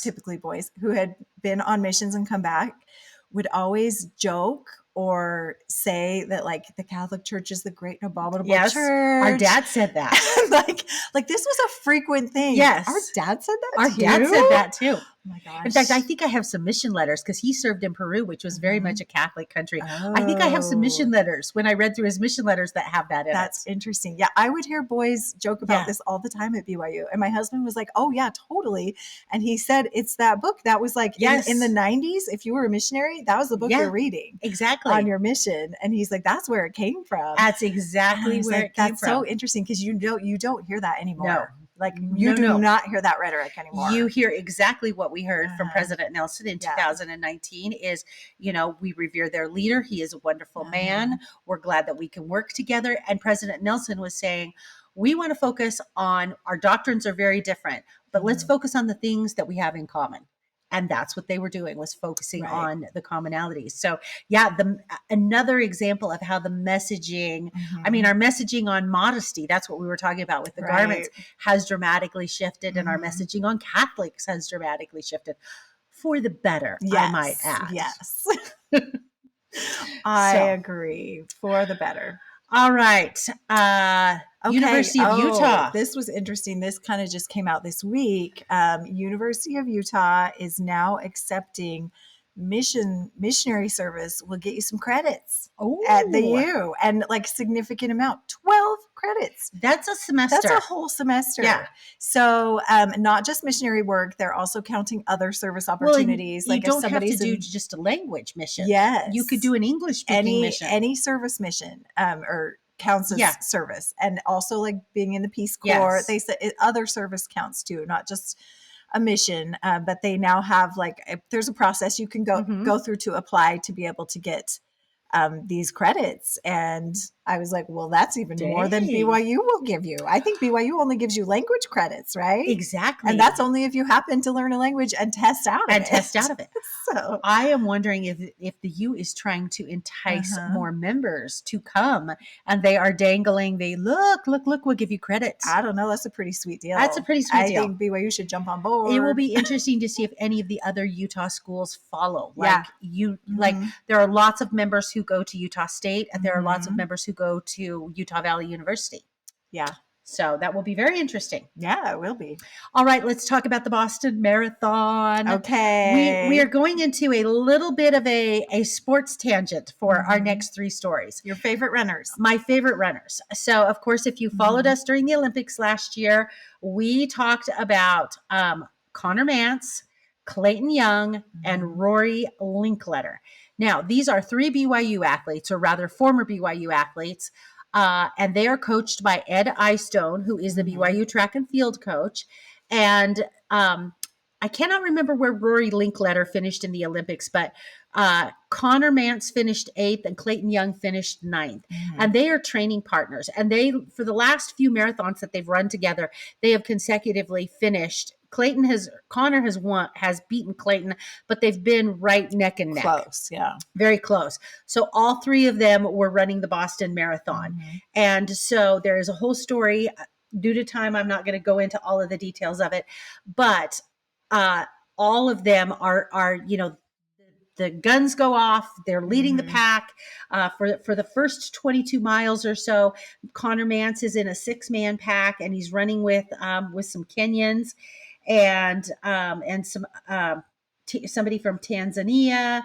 typically boys who had been on missions and come back, would always joke or say that like the Catholic Church is the great and abominable church. Our dad said that. like this was a frequent thing. Yes. Our dad said that Our too? dad said that too. Oh my gosh. In fact, I think I have some mission letters because he served in Peru, which was very much a Catholic country. I think I have some mission letters when I read through his mission letters that have that in it. That's interesting. Yeah, I would hear boys joke about this all the time at BYU. And my husband was like, oh yeah, totally. And he said, it's that book that was like in the 90s, if you were a missionary, that was the book you're reading. Exactly. On your mission. And he's like, that's where it came from. That's exactly where it came from. That's so interesting because you don't hear that anymore. No. Like you do not hear that rhetoric anymore. You hear exactly what we heard from President Nelson in 2019 is, we revere their leader. He is a wonderful man. We're glad that we can work together. And President Nelson was saying, we want to focus on, our doctrines are very different, but let's focus on the things that we have in common. And that's what they were doing, was focusing Right. on the commonalities. So yeah, another example of how the messaging, I mean, our messaging on modesty, that's what we were talking about with the garments, has dramatically shifted, and our messaging on Catholics has dramatically shifted for the better, I might add. Yes. I agree. For the better. All right. University of Utah. This was interesting. This kind of just came out this week. University of Utah is now accepting missionary service will get you some credits at the U, and like significant amount, 12 credits. That's a semester. That's a whole semester. Yeah. So not just missionary work, they're also counting other service opportunities. Well, you don't have to do just a language mission. Yes. You could do an English speaking mission. Any service mission or counts as service, and also like being in the Peace Corps. They said other service counts too, not just a mission, but they now have there's a process you can go through to apply to be able to get these credits. And I was like, well, that's even more than BYU will give you. I think BYU only gives you language credits, right? Exactly. And that's only if you happen to learn a language and test out of it. So I am wondering if the U is trying to entice more members to come, and they are dangling look, we'll give you credits. I don't know. That's a pretty sweet deal. That's a pretty sweet deal. I think BYU should jump on board. It will be interesting to see if any of the other Utah schools follow. There are lots of members who go to Utah State, and there are lots of members who go to Utah Valley University. Yeah. So that will be very interesting. Yeah, it will be. All right, let's talk about the Boston Marathon. Okay. We are going into a little bit of a sports tangent for our next three stories. Your favorite runners. My favorite runners. So, of course, if you followed us during the Olympics last year, we talked about Connor Mantz, Clayton Young, and Rory Linkletter. Now, these are three BYU athletes, or rather former BYU athletes, and they are coached by Ed Eyestone, who is the BYU track and field coach. And I cannot remember where Rory Linkletter finished in the Olympics, but Connor Mantz finished 8th and Clayton Young finished 9th. And they are training partners. And they, for the last few marathons that they've run together, they have consecutively finished. Connor has beaten Clayton, but they've been right neck and neck. Close, yeah. Very close. So all three of them were running the Boston Marathon. And so there is a whole story. Due to time, I'm not going to go into all of the details of it, but all of them are the guns go off. They're leading the pack for the first 22 miles or so. Connor Mantz is in a 6-man pack, and he's running with some Kenyans and some somebody from Tanzania,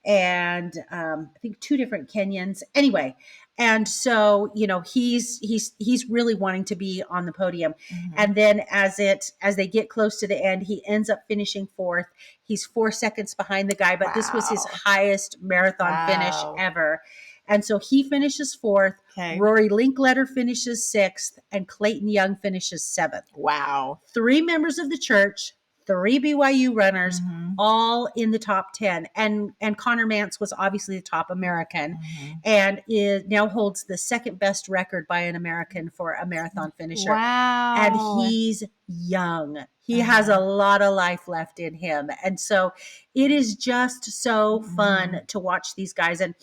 and I think 2 different Kenyans. Anyway, and so he's really wanting to be on the podium. And then as they get close to the end, he ends up finishing 4th. He's 4 seconds behind the guy, but this was his highest marathon finish ever. And so he finishes 4th. Okay. Rory Linkletter finishes 6th, and Clayton Young finishes 7th. Wow. 3 members of the church, 3 BYU runners, all in the top 10. And Connor Mantz was obviously the top American, and now holds the second best record by an American for a marathon finisher. Wow. And he's young. He has a lot of life left in him. And so it is just so fun to watch these guys. And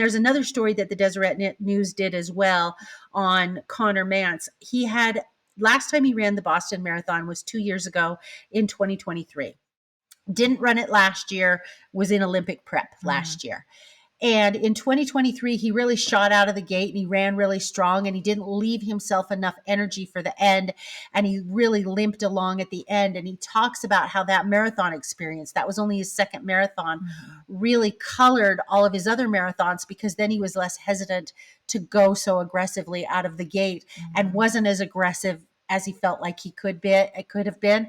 there's another story that the Deseret News did as well on Connor Mantz. Last time he ran the Boston Marathon was 2 years ago in 2023. Didn't run it last year, was in Olympic prep last year. And in 2023, he really shot out of the gate, and he ran really strong, and he didn't leave himself enough energy for the end. And he really limped along at the end. And he talks about how that marathon experience, that was only his second marathon, really colored all of his other marathons, because then he was less hesitant to go so aggressively out of the gate and wasn't as aggressive as he felt like it could have been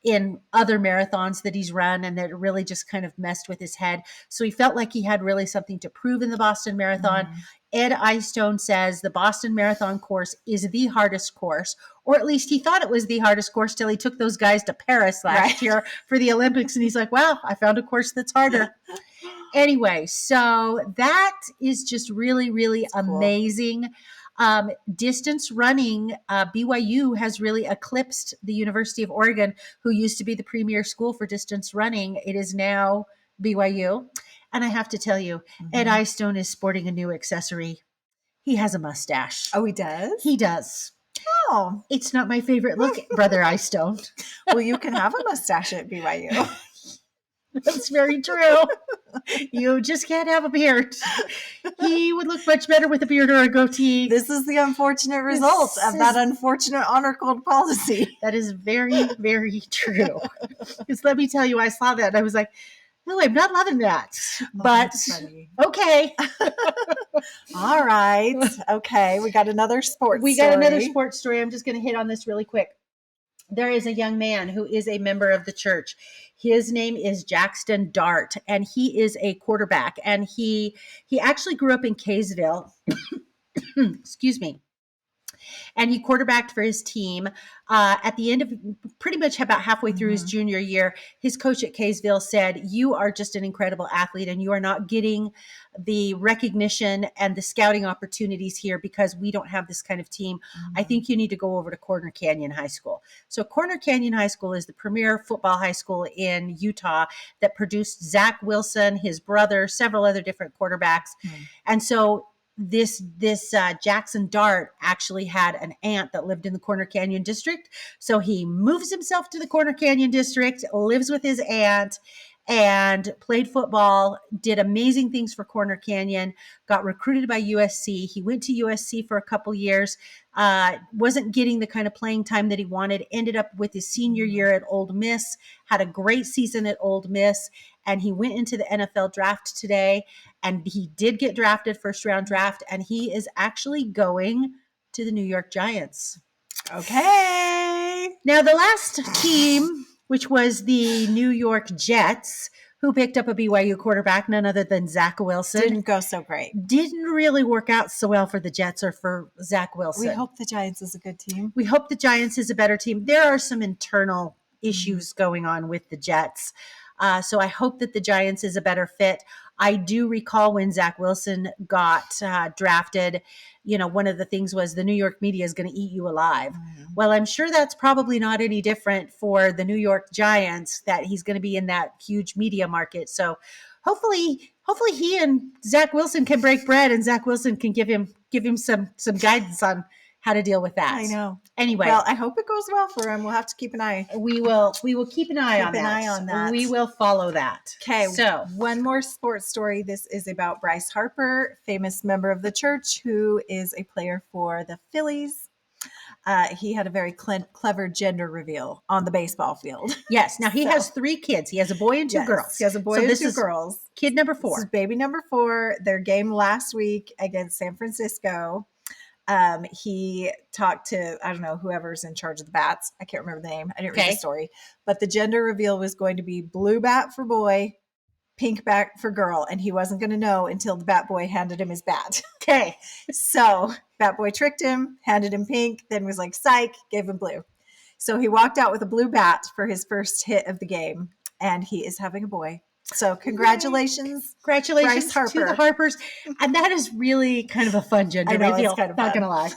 in other marathons that he's run, and that really just kind of messed with his head. So he felt like he had really something to prove in the Boston Marathon. Ed Eyestone says the Boston Marathon course is the hardest course, or at least he thought it was the hardest course till he took those guys to Paris last year for the Olympics. And he's like, well, I found a course that's harder. Anyway, so that is just really, really amazing. Distance running, BYU has really eclipsed the University of Oregon, who used to be the premier school for distance running. It is now BYU. And I have to tell you, Ed Eyestone is sporting a new accessory. He has a mustache. Oh, he does? He does. Oh. It's not my favorite look, Brother Eyestone. Well, you can have a mustache at BYU. That's very true. You just can't have a beard. He would look much better with a beard or a goatee. This is the unfortunate result of that unfortunate honor code policy. That is very, very true. Because let me tell you, I saw that and I was like, no, I'm not loving that. But okay. All right. Okay. We got another sports story. I'm just going to hit on this really quick. There is a young man who is a member of the church. His name is Jackson Dart, and he is a quarterback. And he actually grew up in Kaysville. Excuse me. And he quarterbacked for his team. At the end of pretty much about halfway through his junior year, his coach at Kaysville said, "You are just an incredible athlete and you are not getting the recognition and the scouting opportunities here because we don't have this kind of team. I think you need to go over to Corner Canyon High School." So Corner Canyon High School is the premier football high school in Utah that produced Zach Wilson, his brother, several other different quarterbacks. And so this Jackson Dart actually had an aunt that lived in the Corner Canyon district. So he moves himself to the Corner Canyon district, lives with his aunt, and played football, did amazing things for Corner Canyon, got recruited by USC. He went to USC for a couple years, wasn't getting the kind of playing time that he wanted, ended up with his senior year at Ole Miss, had a great season at Ole Miss, and he went into the NFL draft today, and he did get drafted, first round draft, and he is actually going to the New York Giants. Okay. Now, the last team, which was the New York Jets, who picked up a BYU quarterback, none other than Zach Wilson. Didn't go so great. Didn't really work out so well for the Jets or for Zach Wilson. We hope the Giants is a good team. We hope the Giants is a better team. There are some internal issues going on with the Jets. So I hope that the Giants is a better fit. I do recall when Zach Wilson got drafted, one of the things was the New York media is going to eat you alive. Well, I'm sure that's probably not any different for the New York Giants, that he's going to be in that huge media market. So hopefully he and Zach Wilson can break bread, and Zach Wilson can give him some guidance on how to deal with that. I know. Anyway. Well, I hope it goes well for him. We'll have to keep an eye. We will keep an eye on that. We will follow that. Okay. So one more sports story. This is about Bryce Haper, famous member of the church, who is a player for the Phillies. He had a very clever gender reveal on the baseball field. Yes. Now he has 3 kids. He has a boy and 2 girls. He has a boy and 2 girls. Kid number 4. This is baby number 4. Their game last week against San Francisco. He talked to, I don't know, whoever's in charge of the bats. I can't remember the name. I didn't read the story. But the gender reveal was going to be blue bat for boy, pink bat for girl. And he wasn't going to know until the bat boy handed him his bat. Okay. So bat boy tricked him, handed him pink, then was like, psych, gave him blue. So he walked out with a blue bat for his first hit of the game. And he is having a boy. So congratulations. Congratulations to the Harpers. And that is really kind of a fun gender reveal. It's kind of not going to lie.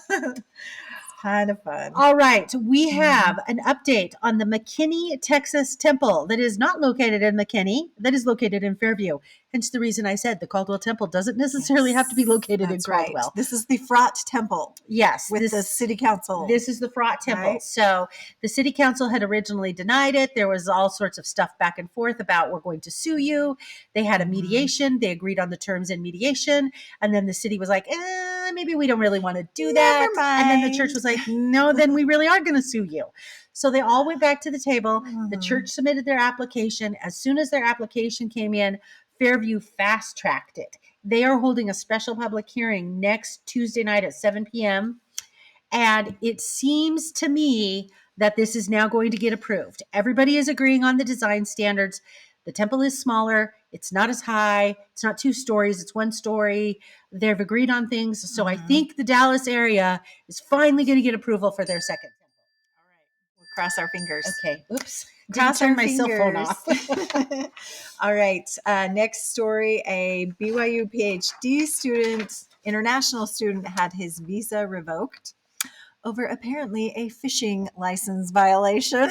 Kind of fun. All right. We have an update on the McKinney-Texas-Temple that is not located in McKinney, that is located in Fairview. Hence the reason I said the Caldwell Temple doesn't necessarily have to be located in Caldwell. Right. This is the fraught temple. Yes. With the city council. This is the fraught temple. Right. So the city council had originally denied it. There was all sorts of stuff back and forth about, we're going to sue you. They had a mediation. They agreed on the terms in mediation. And then the city was like, maybe we don't really want to do that. Never mind. And then the church was like, no, then we really are going to sue you. So they all went back to the table. The church submitted their application. As soon as their application came in, Fairview fast-tracked it. They are holding a special public hearing next Tuesday night at 7 p.m. And it seems to me that this is now going to get approved. Everybody is agreeing on the design standards. The temple is smaller. It's not as high. It's not 2 stories. It's 1 story. They've agreed on things. So I think the Dallas area is finally going to get approval for their second temple. All right. Well, Cross our fingers. Okay. Oops. Cross Didn't turn our my cell phone fingers. off. All right. Next story. A BYU PhD student, international student, had his visa revoked over apparently a fishing license violation.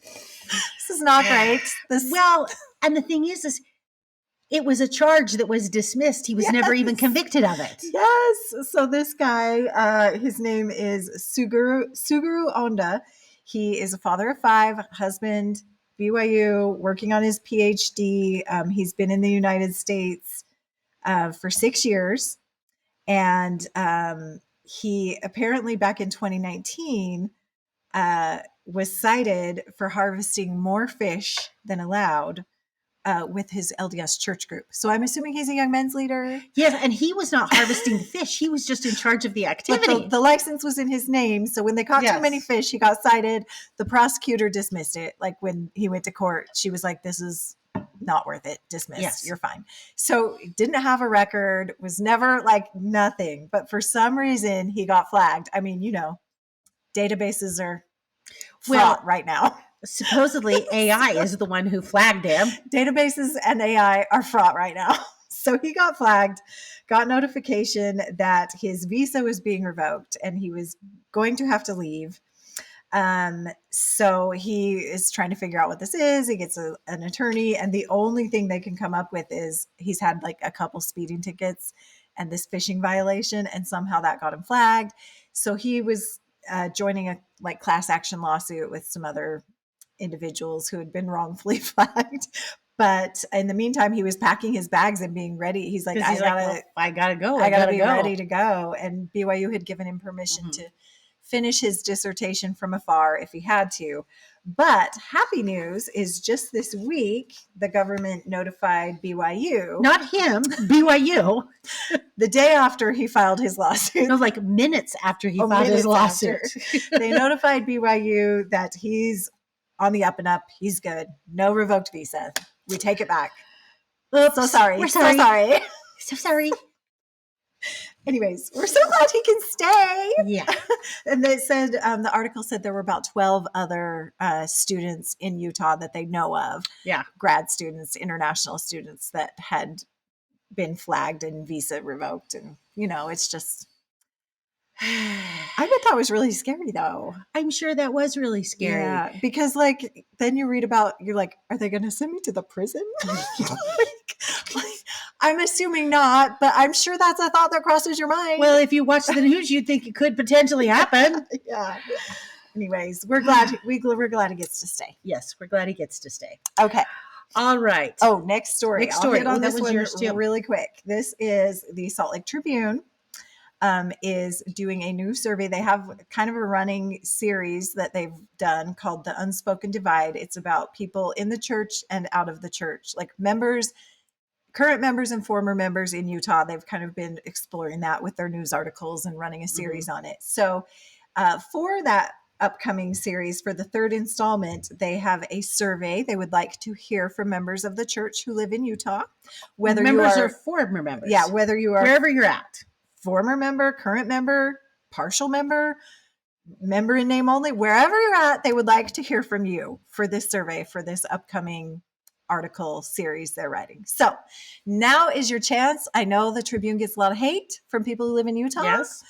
This is not great. Well, and the thing is it was a charge that was dismissed. He was never even convicted of it. Yes. So this guy, his name is Suguru Onda. He is a father of 5, husband, BYU, working on his PhD. He's been in the United States for 6 years. And he apparently back in 2019 was cited for harvesting more fish than allowed with his LDS church group. So I'm assuming he's a young men's leader. Yes, and he was not harvesting the fish. He was just in charge of the activity. But the license was in his name. So when they caught too many fish, he got cited. The prosecutor dismissed it. Like when he went to court, she was like, this is not worth it. Dismissed. Yes. You're fine. So didn't have a record, was never like nothing. But for some reason, he got flagged. I mean, databases are fraught right now. Supposedly AI is the one who flagged him. Databases and AI are fraught right now. So he got flagged, got notification that his visa was being revoked and he was going to have to leave. So he is trying to figure out what this is. He gets an attorney, and the only thing they can come up with is he's had like a couple speeding tickets and this fishing violation, and somehow that got him flagged. So he was joining a like class action lawsuit with some other individuals who had been wrongfully flagged. But in the meantime, he was packing his bags and being ready. He's like, I gotta go. I gotta be ready to go. And BYU had given him permission to finish his dissertation from afar if he had to. But happy news is just this week, the government notified BYU. Not him, BYU. The day after he filed his lawsuit. No, like minutes after he filed his lawsuit. They notified BYU that he's on the up and up. He's good. No revoked visa. We take it back. Oops. So sorry. We're sorry. So sorry. So sorry. Anyways, we're so glad he can stay. Yeah. And they said, the article said there were about 12 other students in Utah that they know of. Yeah. Grad students, international students that had been flagged and visa revoked. And, it's just, I bet that was really scary though. I'm sure that was really scary. Yeah. Because then you read about, you're like, are they going to send me to the prison? I'm assuming not, but I'm sure that's a thought that crosses your mind. Well, if you watch the news, you'd think it could potentially happen. Yeah. Anyways, we're glad we're glad he gets to stay. Yes, we're glad he gets to stay. Okay. All right. Oh, next story. I'll hit on this one too. really quick. This is the Salt Lake Tribune. Is doing a new survey. They have kind of a running series that they've done called The Unspoken Divide. It's about people in the church and out of the church, like members, current members and former members in Utah. They've kind of been exploring that with their news articles and running a series on it. So for that upcoming series, for the 3rd installment, they have a survey. They would like to hear from members of the church who live in Utah, whether members you or former members. Yeah, whether you are wherever you're at. Former member, current member, partial member, member in name only, wherever you're at, they would like to hear from you for this survey, for this upcoming article series they're writing. So now is your chance. I know the Tribune gets a lot of hate from people who live in Utah. Yes.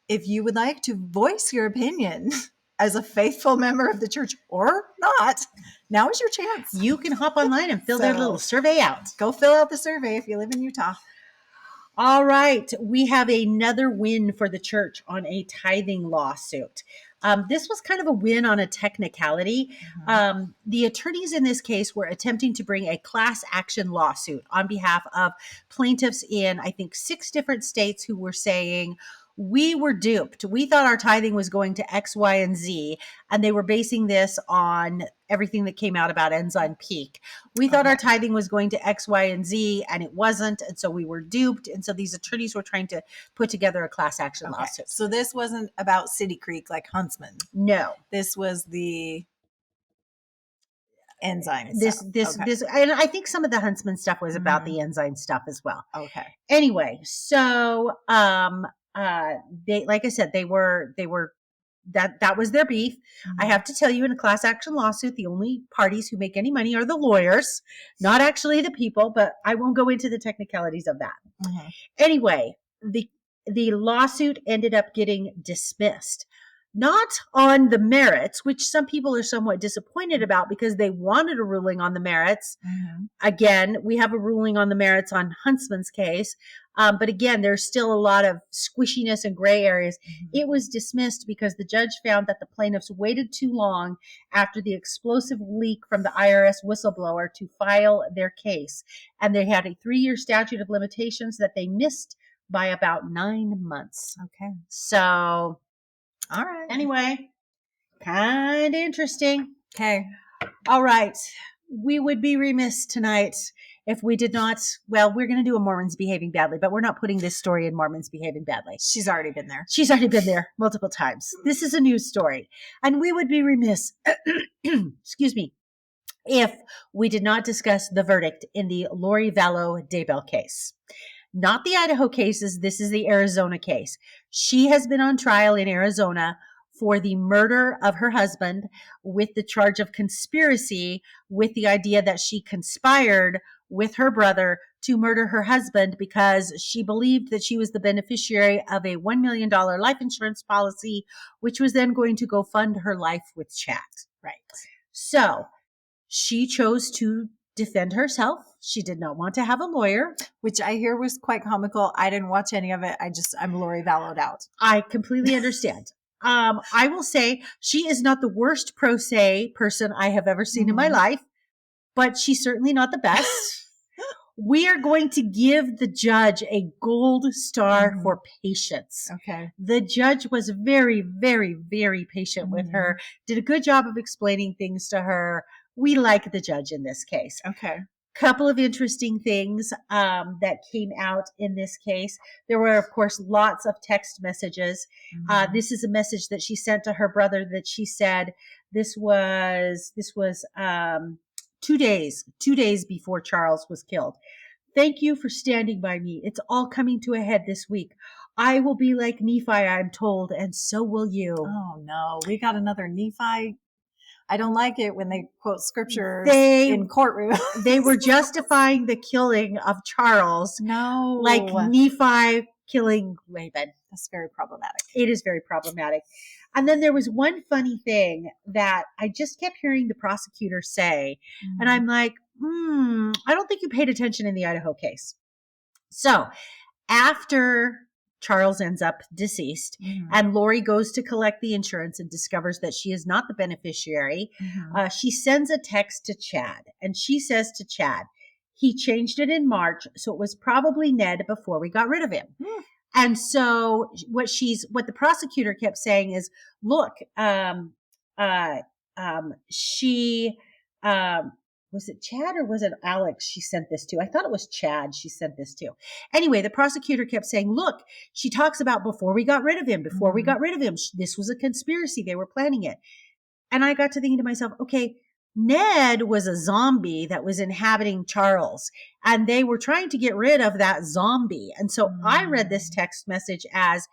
If you would like to voice your opinion as a faithful member of the church or not, now is your chance. You can hop online and fill their little survey out. Go fill out the survey if you live in Utah. All right. We have another win for the church on a tithing lawsuit. This was kind of a win on a technicality. The attorneys in this case were attempting to bring a class action lawsuit on behalf of plaintiffs in, I think, 6 different states who were saying, we were duped. We thought our tithing was going to X, Y, and Z, and they were basing this on everything that came out about Ensign Peak. We thought our tithing was going to X, Y, and Z, and it wasn't, and so we were duped. And so these attorneys were trying to put together a class action lawsuit. So this wasn't about City Creek like Huntsman. No. This was the Ensign this, and I think some of the Huntsman stuff was about the Ensign stuff as well. Okay. Anyway, so they, like I said, they were that was their beef. I have to tell you, in a class action lawsuit, the only parties who make any money are the lawyers, not actually the people, but I won't go into the technicalities of that. Mm-hmm. Anyway, the lawsuit ended up getting dismissed. Not on the merits, which some people are somewhat disappointed about because they wanted a ruling on the merits. Mm-hmm. Again, we have a ruling on the merits on Huntsman's case. But again, there's still a lot of squishiness and gray areas. Mm-hmm. It was dismissed because the judge found that the plaintiffs waited too long after the explosive leak from the IRS whistleblower to file their case. And they had a 3-year statute of limitations that they missed by about 9 months. Okay. So, all right. Anyway, kind of interesting. Okay. All right. We would be remiss tonight if we did not. Well, we're going to do a Mormons behaving badly, but we're not putting this story in Mormons behaving badly. She's already been there. She's already been there multiple times. This is a news story. And we would be remiss, excuse me, if we did not discuss the verdict in the Lori Vallow Daybell case. Not the Idaho cases. This is the Arizona case. She has been on trial in Arizona for the murder of her husband with the charge of conspiracy, with the idea that she conspired with her brother to murder her husband because she believed that she was the beneficiary of a $1 million life insurance policy, which was then going to go fund her life with Chad. Right. So she chose to defend herself. She did not want to have a lawyer. Which I hear was quite comical. I didn't watch any of it. I'm Lori Vallowed out. I completely understand. I will say she is not the worst pro se person I have ever seen in my life, but she's certainly not the best. We are going to give the judge a gold star for patience. Okay. The judge was very, very, very patient with her, did a good job of explaining things to her. We like the judge in this case. Okay. Couple of interesting things that came out in this case. There were, of course, lots of text messages. This is a message that she sent to her brother that she said this was 2 days before Charles was killed. Thank you for standing by me. It's all coming to a head this week. I will be like Nephi, I'm told, and so will you. Oh no, we got another Nephi. I don't like it when they quote scriptures in courtroom. They were justifying the killing of Charles. No. Like Nephi killing Laban. That's very problematic. It is very problematic. And then there was one funny thing that I just kept hearing the prosecutor say. And I'm like, I don't think you paid attention in the Idaho case. So after Charles ends up deceased, and Lori goes to collect the insurance and discovers that she is not the beneficiary. She sends a text to Chad, and she says to Chad, he changed it in March, so it was probably Ned before we got rid of him. And so what the prosecutor kept saying is, look, was it Chad or was it Alex she sent this to? I thought it was Chad she sent this to. Anyway, the prosecutor kept saying, look, she talks about before we got rid of him, this was a conspiracy. They were planning it. And I got to thinking to myself, okay, Ned was a zombie that was inhabiting Charles, and they were trying to get rid of that zombie. And so I read this text message as,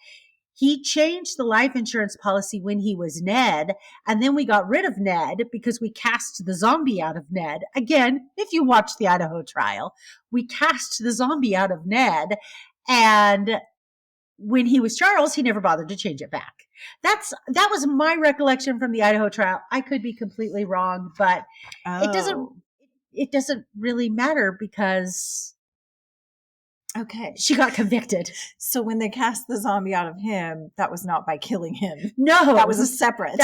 he changed the life insurance policy when he was Ned, and then we got rid of Ned because we cast the zombie out of Ned. Again, if you watch the Idaho trial, we cast the zombie out of Ned, and when he was Charles, he never bothered to change it back. That was my recollection from the Idaho trial. I could be completely wrong, but it doesn't really matter because okay, she got convicted. So when they cast the zombie out of him, that was not by killing him. No, that was a separate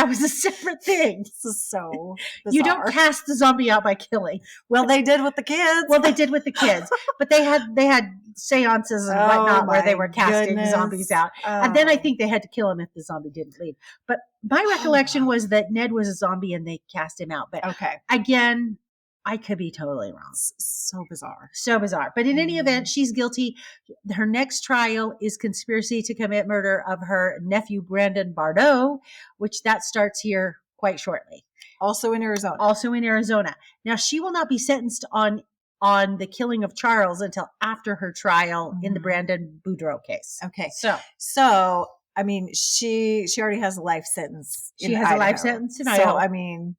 thing. This is so bizarre. You don't cast the zombie out by killing. Well, they did with the kids. But they had seances and whatnot where they were casting zombies out. And then I think they had to kill him if the zombie didn't leave. But my recollection was that Ned was a zombie and they cast him out. But again, I could be totally wrong. So bizarre. But in any event, she's guilty. Her next trial is conspiracy to commit murder of her nephew, Brandon Bardot, which that starts here quite shortly. Also in Arizona. Now, she will not be sentenced on the killing of Charles until after her trial in the Brandon Boudreaux case. Okay. So I mean, she already has a life sentence. She has Idaho. a life sentence in Idaho. So, I mean,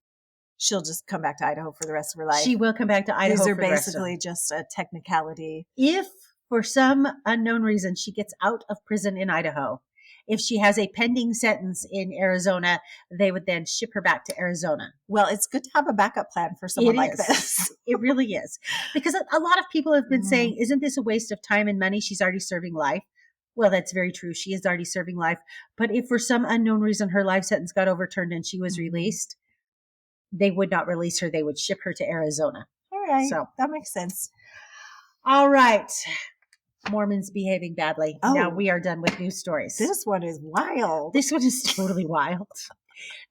she'll just come back to Idaho for the rest of her life. She will come back to Idaho. These are for the rest of basically just a technicality. If for some unknown reason she gets out of prison in Idaho, if she has a pending sentence in Arizona, they would then ship her back to Arizona. Well, it's good to have a backup plan for someone like this. It really is. Because a lot of people have been saying, isn't this a waste of time and money? She's already serving life. Well, that's very true. She is already serving life. But if for some unknown reason her life sentence got overturned and she was released, they would not release her. They would ship her to Arizona. All right. So that makes sense. All right. Mormons behaving badly. Oh. Now we are done with news stories. This one is wild. This one is totally wild.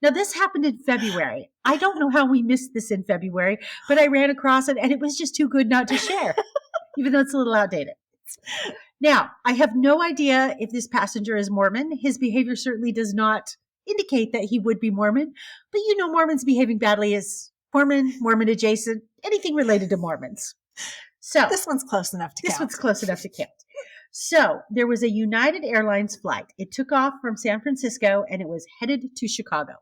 Now, this happened in February. I don't know how we missed this in February, but I ran across it and it was just too good not to share, even though it's a little outdated. Now, I have no idea if this passenger is Mormon. His behavior certainly does not indicate that he would be Mormon, but you know Mormons behaving badly is Mormon adjacent, anything related to Mormons. So this one's close enough to count. This one's close enough to count. So there was a United Airlines flight. It took off from San Francisco and it was headed to Chicago.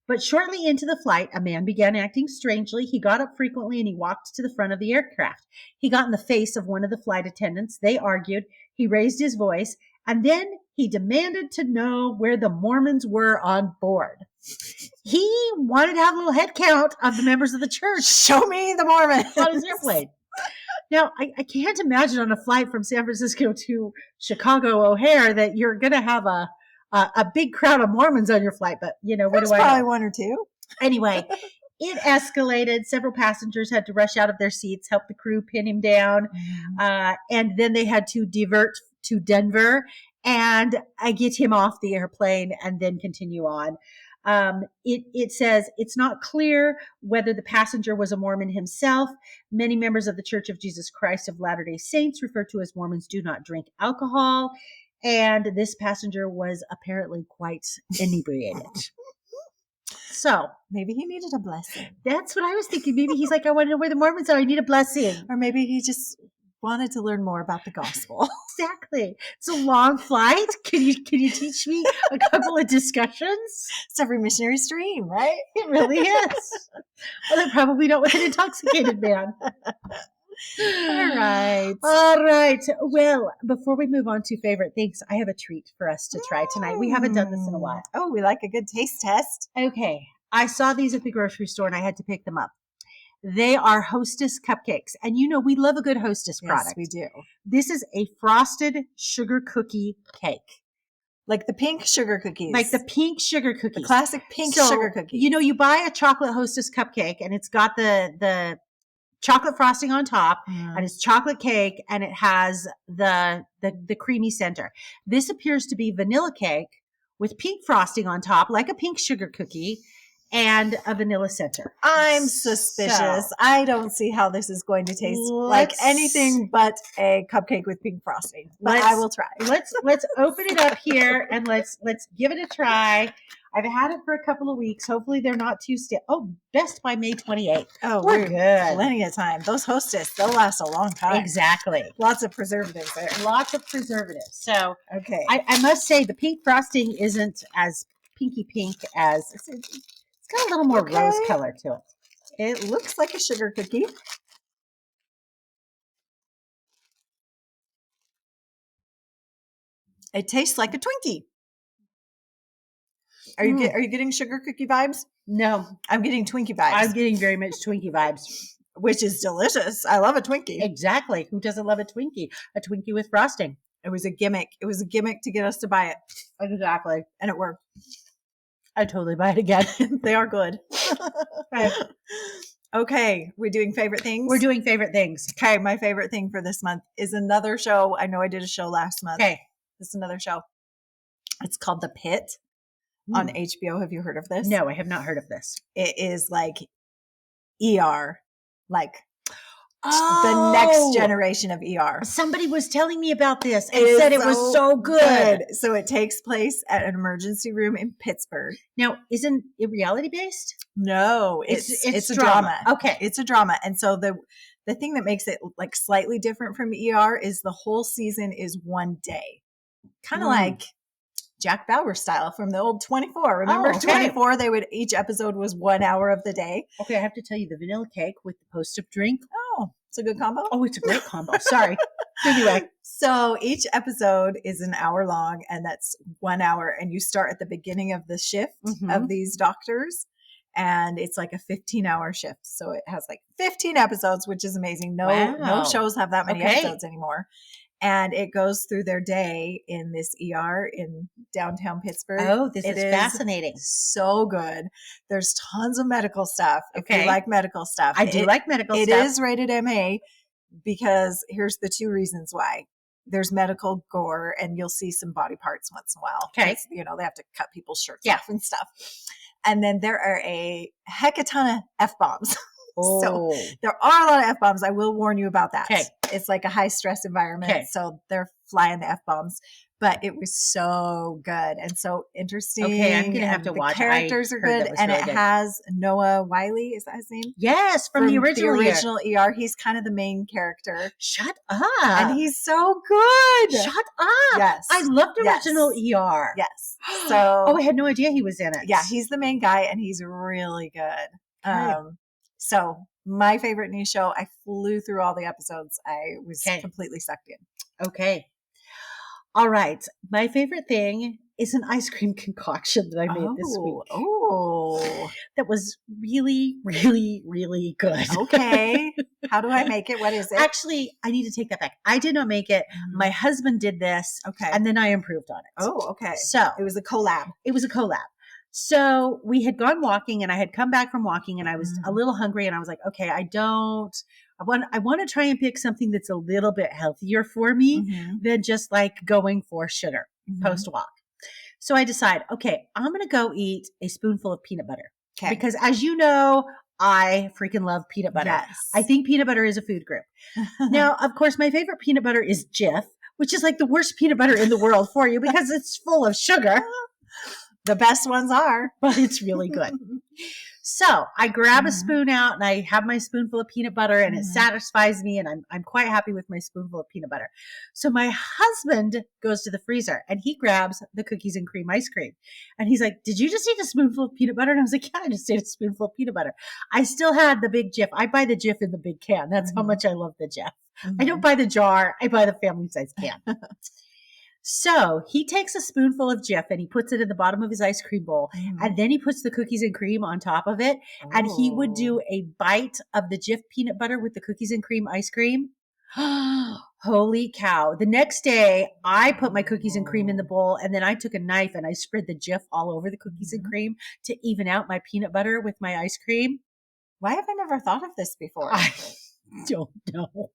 But shortly into the flight, a man began acting strangely. He got up frequently and he walked to the front of the aircraft. He got in the face of one of the flight attendants. They argued. He raised his voice and then he demanded to know where the Mormons were on board. He wanted to have a little head count of the members of the church. Show me the Mormons on his airplane. Now, I can't imagine on a flight from San Francisco to Chicago O'Hare that you're going to have a big crowd of Mormons on your flight, but you know, what do I know? Probably one or two. Anyway, it escalated. Several passengers had to rush out of their seats, help the crew pin him down. And then they had to divert to Denver and get him off the airplane and then continue on. It says it's not clear whether the passenger was a Mormon himself. Many members of the Church of Jesus Christ of Latter-day Saints, referred to as Mormons, do not drink alcohol. And this passenger was apparently quite inebriated. So maybe he needed a blessing. That's what I was thinking. Maybe he's like, I want to know where the Mormons are. I need a blessing. Or maybe he just wanted to learn more about the gospel. Exactly. It's a long flight. Can you teach me a couple of discussions? It's every missionary's dream, right? It really is. Well, they're probably not with an intoxicated man. All right. Well, before we move on to favorite things, I have a treat for us to try tonight. We haven't done this in a while. Oh, we like a good taste test. Okay. I saw these at the grocery store and I had to pick them up. They are Hostess cupcakes. And you know, we love a good Hostess product. Yes, we do. This is a frosted sugar cookie cake. Like the pink sugar cookies. Like the pink sugar cookies. The classic pink sugar cookie. You know, you buy a chocolate Hostess cupcake and it's got the chocolate frosting on top and it's chocolate cake and it has the creamy center. This appears to be vanilla cake with pink frosting on top, like a pink sugar cookie, and a vanilla center. I'm suspicious. I don't see how this is going to taste like anything but a cupcake with pink frosting. But I will try. Let's open it up here and let's give it a try. I've had it for a couple of weeks. Hopefully they're not too stiff. Oh, best by May 28th. Oh, we're good. Plenty of time. Those Hostess, they'll last a long time. Exactly. Lots of preservatives there. Lots of preservatives. So okay. I must say the pink frosting isn't as pinky pink as it's got a little more rose color to it. It looks like a sugar cookie. It tastes like a Twinkie. Are you getting sugar cookie vibes? No, I'm getting Twinkie vibes. I'm getting very much Twinkie vibes, which is delicious. I love a Twinkie. Exactly. Who doesn't love a Twinkie? A Twinkie with frosting. It was a gimmick. It was a gimmick to get us to buy it. Exactly. And it worked. I'd totally buy it again. They are good. Right. Okay. We're doing favorite things? We're doing favorite things. Okay. My favorite thing for this month is another show. I know I did a show last month. Okay. This is another show. It's called The Pit on HBO. Have you heard of this? No, I have not heard of this. It is like ER, like the next generation of ER. Somebody was telling me about this and said it was so good. So it takes place at an emergency room in Pittsburgh. Now, isn't it reality based? No, it's a drama. Okay. It's a drama. And so the thing that makes it like slightly different from ER is the whole season is one day. Kind of like Jack Bauer style from the old 24. Remember 24? Each episode was 1 hour of the day. Okay, I have to tell you, the vanilla cake with the post-up drink. Oh, it's a good combo? Oh, it's a great combo. Sorry. Anyway. So each episode is an hour long, and that's 1 hour. And you start at the beginning of the shift of these doctors. And it's like a 15-hour shift. So it has like 15 episodes, which is amazing. No shows have that many episodes anymore. And it goes through their day in this ER in downtown Pittsburgh. Oh, this is fascinating. So good. There's tons of medical stuff. If you like medical stuff. I do like medical stuff. It is rated MA because here's the 2 reasons why. There's medical gore, and you'll see some body parts once in a while. Okay. You know, they have to cut people's shirts off and stuff. And then there are a heck a ton of F-bombs. Oh. So there are a lot of F-bombs. I will warn you about that. Okay. It's like a high stress environment. Okay. So they're flying the F-bombs. But it was so good and so interesting. Okay, I'm going to have to watch it. The characters are good. And it has Noah Wiley. Is that his name? Yes, from the original ER. He's kind of the main character. Shut up. And he's so good. Shut up. Yes. I loved original ER. Yes. So. Oh, I had no idea he was in it. Yeah, he's the main guy and he's really good. Okay. So my favorite new show, I flew through all the episodes. I was completely sucked in. Okay. All right. My favorite thing is an ice cream concoction that I made this week. Oh. That was really, really, really good. Okay. How do I make it? What is it? Actually, I need to take that back. I did not make it. My husband did this. Okay. And then I improved on it. Oh, okay. So it was a collab. So we had gone walking and I had come back from walking and I was a little hungry and I was like, okay, I want to try and pick something that's a little bit healthier for me than just like going for sugar post walk. So I decide, okay, I'm going to go eat a spoonful of peanut butter because as you know, I freaking love peanut butter. Yes. I think peanut butter is a food group. Now, of course, my favorite peanut butter is Jif, which is like the worst peanut butter in the world for you because it's full of sugar. The best ones are. But it's really good. So I grab a spoon out and I have my spoonful of peanut butter and it satisfies me and I'm quite happy with my spoonful of peanut butter. So my husband goes to the freezer and he grabs the cookies and cream ice cream. And he's like, did you just eat a spoonful of peanut butter? And I was like, yeah, I just ate a spoonful of peanut butter. I still had the big Jif. I buy the Jif in the big can. That's how much I love the Jif. I don't buy the jar. I buy the family size can. So he takes a spoonful of Jif and he puts it in the bottom of his ice cream bowl. And then he puts the cookies and cream on top of it. And he would do a bite of the Jif peanut butter with the cookies and cream ice cream. Holy cow. The next day I put my cookies and cream in the bowl and then I took a knife and I spread the Jif all over the cookies and cream to even out my peanut butter with my ice cream. Why have I never thought of this before? I don't know.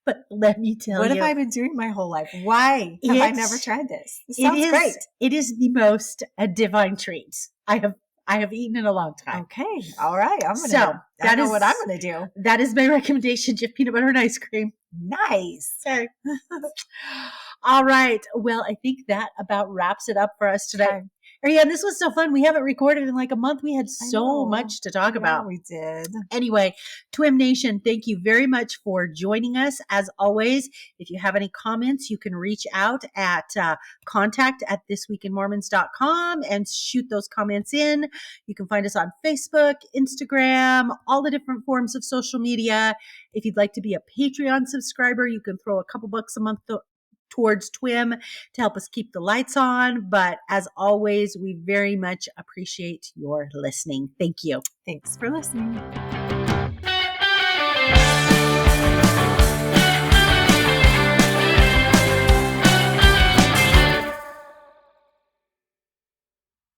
But let me tell you. What have I been doing my whole life? Why have I never tried this? This sounds great. It is the most divine treat I have eaten in a long time. Okay. All right. I know what I'm going to do. That is my recommendation, Jif peanut butter and ice cream. Nice. Okay. All right. Well, I think that about wraps it up for us today. Okay. Ariane, this was so fun. We haven't recorded in like a month. We had so much to talk about. We did. Anyway, Twim Nation, thank you very much for joining us. As always, if you have any comments, you can reach out at contact@thisweekinmormons.com and shoot those comments in. You can find us on Facebook, Instagram, all the different forms of social media. If you'd like to be a Patreon subscriber, you can throw a couple bucks a month towards Twim to help us keep the lights on. But as always, we very much appreciate your listening. Thank you. Thanks for listening.